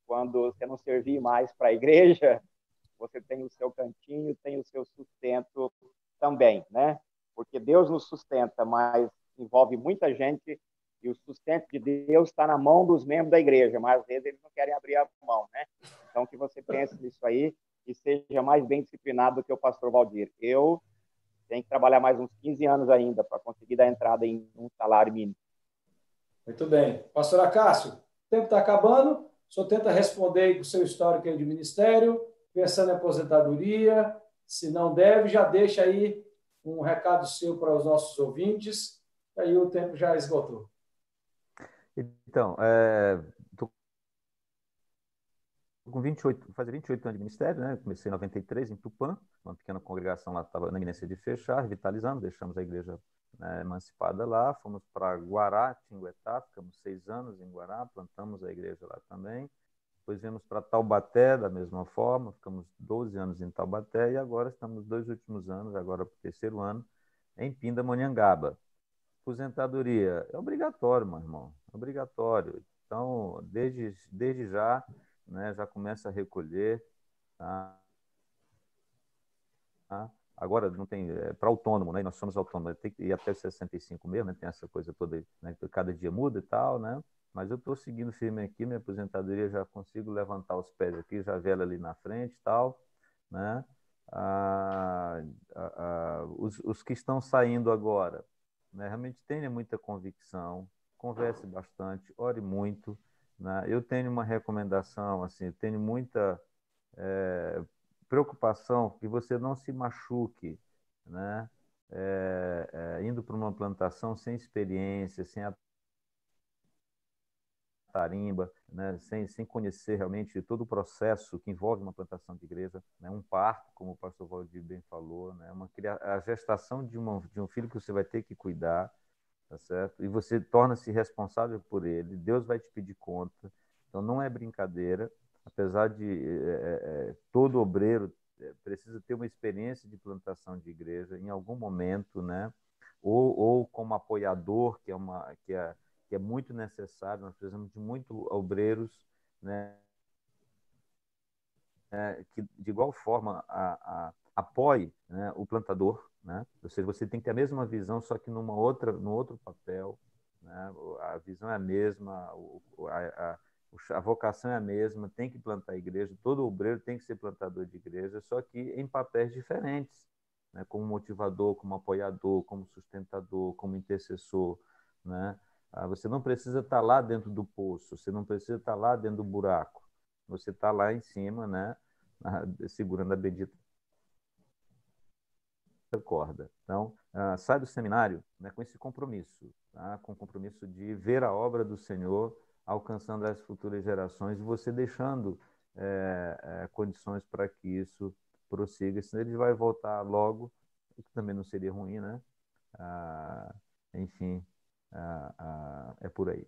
quando você não servir mais para a igreja, você tem o seu cantinho, tem o seu sustento também, né? Porque Deus nos sustenta, mas envolve muita gente e o sustento de Deus está na mão dos membros da igreja, mas às vezes eles não querem abrir a mão, né? Então, que você pense nisso aí e seja mais bem disciplinado do que o pastor Valdir. Eu tenho que trabalhar mais uns 15 anos ainda para conseguir dar entrada em um salário mínimo. Muito bem. Pastor Acácio, o tempo está acabando. O senhor tenta responder aí com o seu histórico aí de ministério, pensando em aposentadoria. Se não deve, já deixa aí um recado seu para os nossos ouvintes. Aí o tempo já esgotou. Então, estou com 28, fazer 28 anos de ministério, né? Comecei em 93 em Tupã, uma pequena congregação lá, estava na iminência de fechar, revitalizando, deixamos a igreja emancipada lá, fomos para Guará, Tinguetá, ficamos 6 anos em Guará, plantamos a igreja lá também. Depois viemos para Taubaté, da mesma forma, ficamos 12 anos em Taubaté e agora estamos 2 últimos anos, agora para o 3º ano, em Pindamonhangaba. Aposentadoria é obrigatório, meu irmão, é obrigatório. Então, desde já, né, já começa a recolher, tá? Agora não tem para autônomo, né? Nós somos autônomos, tem que ir até 65 mesmo, né? Tem essa coisa toda, né? Cada dia muda e tal, né? Mas eu estou seguindo firme aqui, minha aposentadoria já consigo levantar os pés aqui, já vela ali na frente e tal, né? Os que estão saindo agora, né? Realmente tenha muita convicção, converse bastante, ore muito, né? Eu tenho uma recomendação, assim, eu tenho muita preocupação que você não se machuque, né? Indo para uma plantação sem experiência, sem a tarimba, né? sem conhecer realmente todo o processo que envolve uma plantação de igreja, né? Um parto, como o pastor Valdir bem falou, né? A gestação de um filho que você vai ter que cuidar, tá certo? E você torna-se responsável por ele, Deus vai te pedir conta. Então, não é brincadeira, apesar de todo obreiro precisa ter uma experiência de plantação de igreja em algum momento, né? Ou como apoiador, que é muito necessário. Nós precisamos de muitos obreiros, né? Que de igual forma apoie, né, o plantador, né? Ou seja, você tem que ter a mesma visão, só que no outro papel, né? A visão é a mesma, a vocação é a mesma, tem que plantar a igreja, todo obreiro tem que ser plantador de igreja, só que em papéis diferentes, né? Como motivador, como apoiador, como sustentador, como intercessor, né? Você não precisa estar lá dentro do poço, você não precisa estar lá dentro do buraco, você está lá em cima, né? Segurando a bendita corda. Então, sai do seminário, né, com esse compromisso, tá? Com o compromisso de ver a obra do Senhor alcançando as futuras gerações e você deixando condições para que isso prossiga, senão ele vai voltar logo, o que também não seria ruim, né? Enfim, é por aí.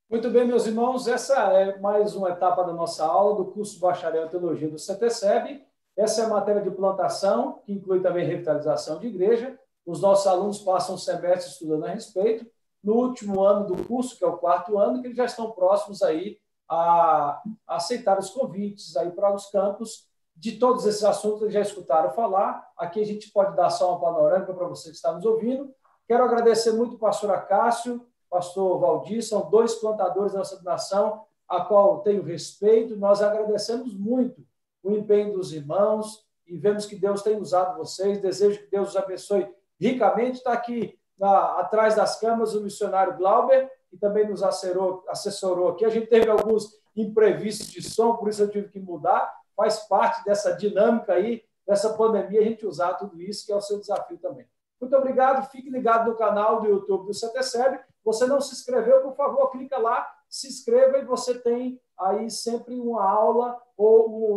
Muito bem, meus irmãos, essa é mais uma etapa da nossa aula do curso Bacharel em Teologia do CETESEB. Essa é a matéria de plantação, que inclui também revitalização de igreja. Os nossos alunos passam um semestre estudando a respeito. No último ano do curso, que é o 4º ano, que eles já estão próximos aí a aceitar os convites aí para os campos. De todos esses assuntos, eles já escutaram falar. Aqui a gente pode dar só uma panorâmica para você que está nos ouvindo. Quero agradecer muito ao pastor Acácio, pastor Valdir, são 2 plantadores da nossa nação, a qual tenho respeito. Nós agradecemos muito o empenho dos irmãos e vemos que Deus tem usado vocês. Desejo que Deus os abençoe ricamente. Está aqui atrás das câmeras o missionário Glauber, que também nos assessorou aqui. A gente teve alguns imprevistos de som, por isso eu tive que mudar. Faz parte dessa dinâmica aí, dessa pandemia, a gente usar tudo isso, que é o seu desafio também. Muito obrigado, fique ligado no canal do YouTube do CETESEB. Você não se inscreveu, por favor, clica lá, se inscreva e você tem aí sempre uma aula,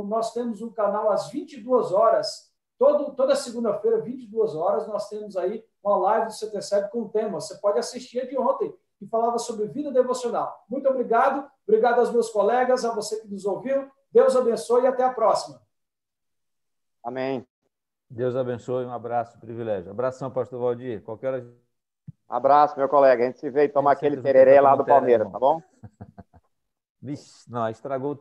nós temos um canal às 22 horas, toda segunda-feira, 22 horas, nós temos aí uma live do CETESEB com o tema. Você pode assistir a de ontem, que falava sobre vida devocional. Muito obrigado, obrigado aos meus colegas, a você que nos ouviu. Deus abençoe e até a próxima. Amém. Deus abençoe, um abraço, privilégio. Abração, pastor Valdir. Qualquer hora... Abraço, meu colega. A gente se vê e toma aquele tererê lá do Palmeiras, tá bom? Vixe, não, estragou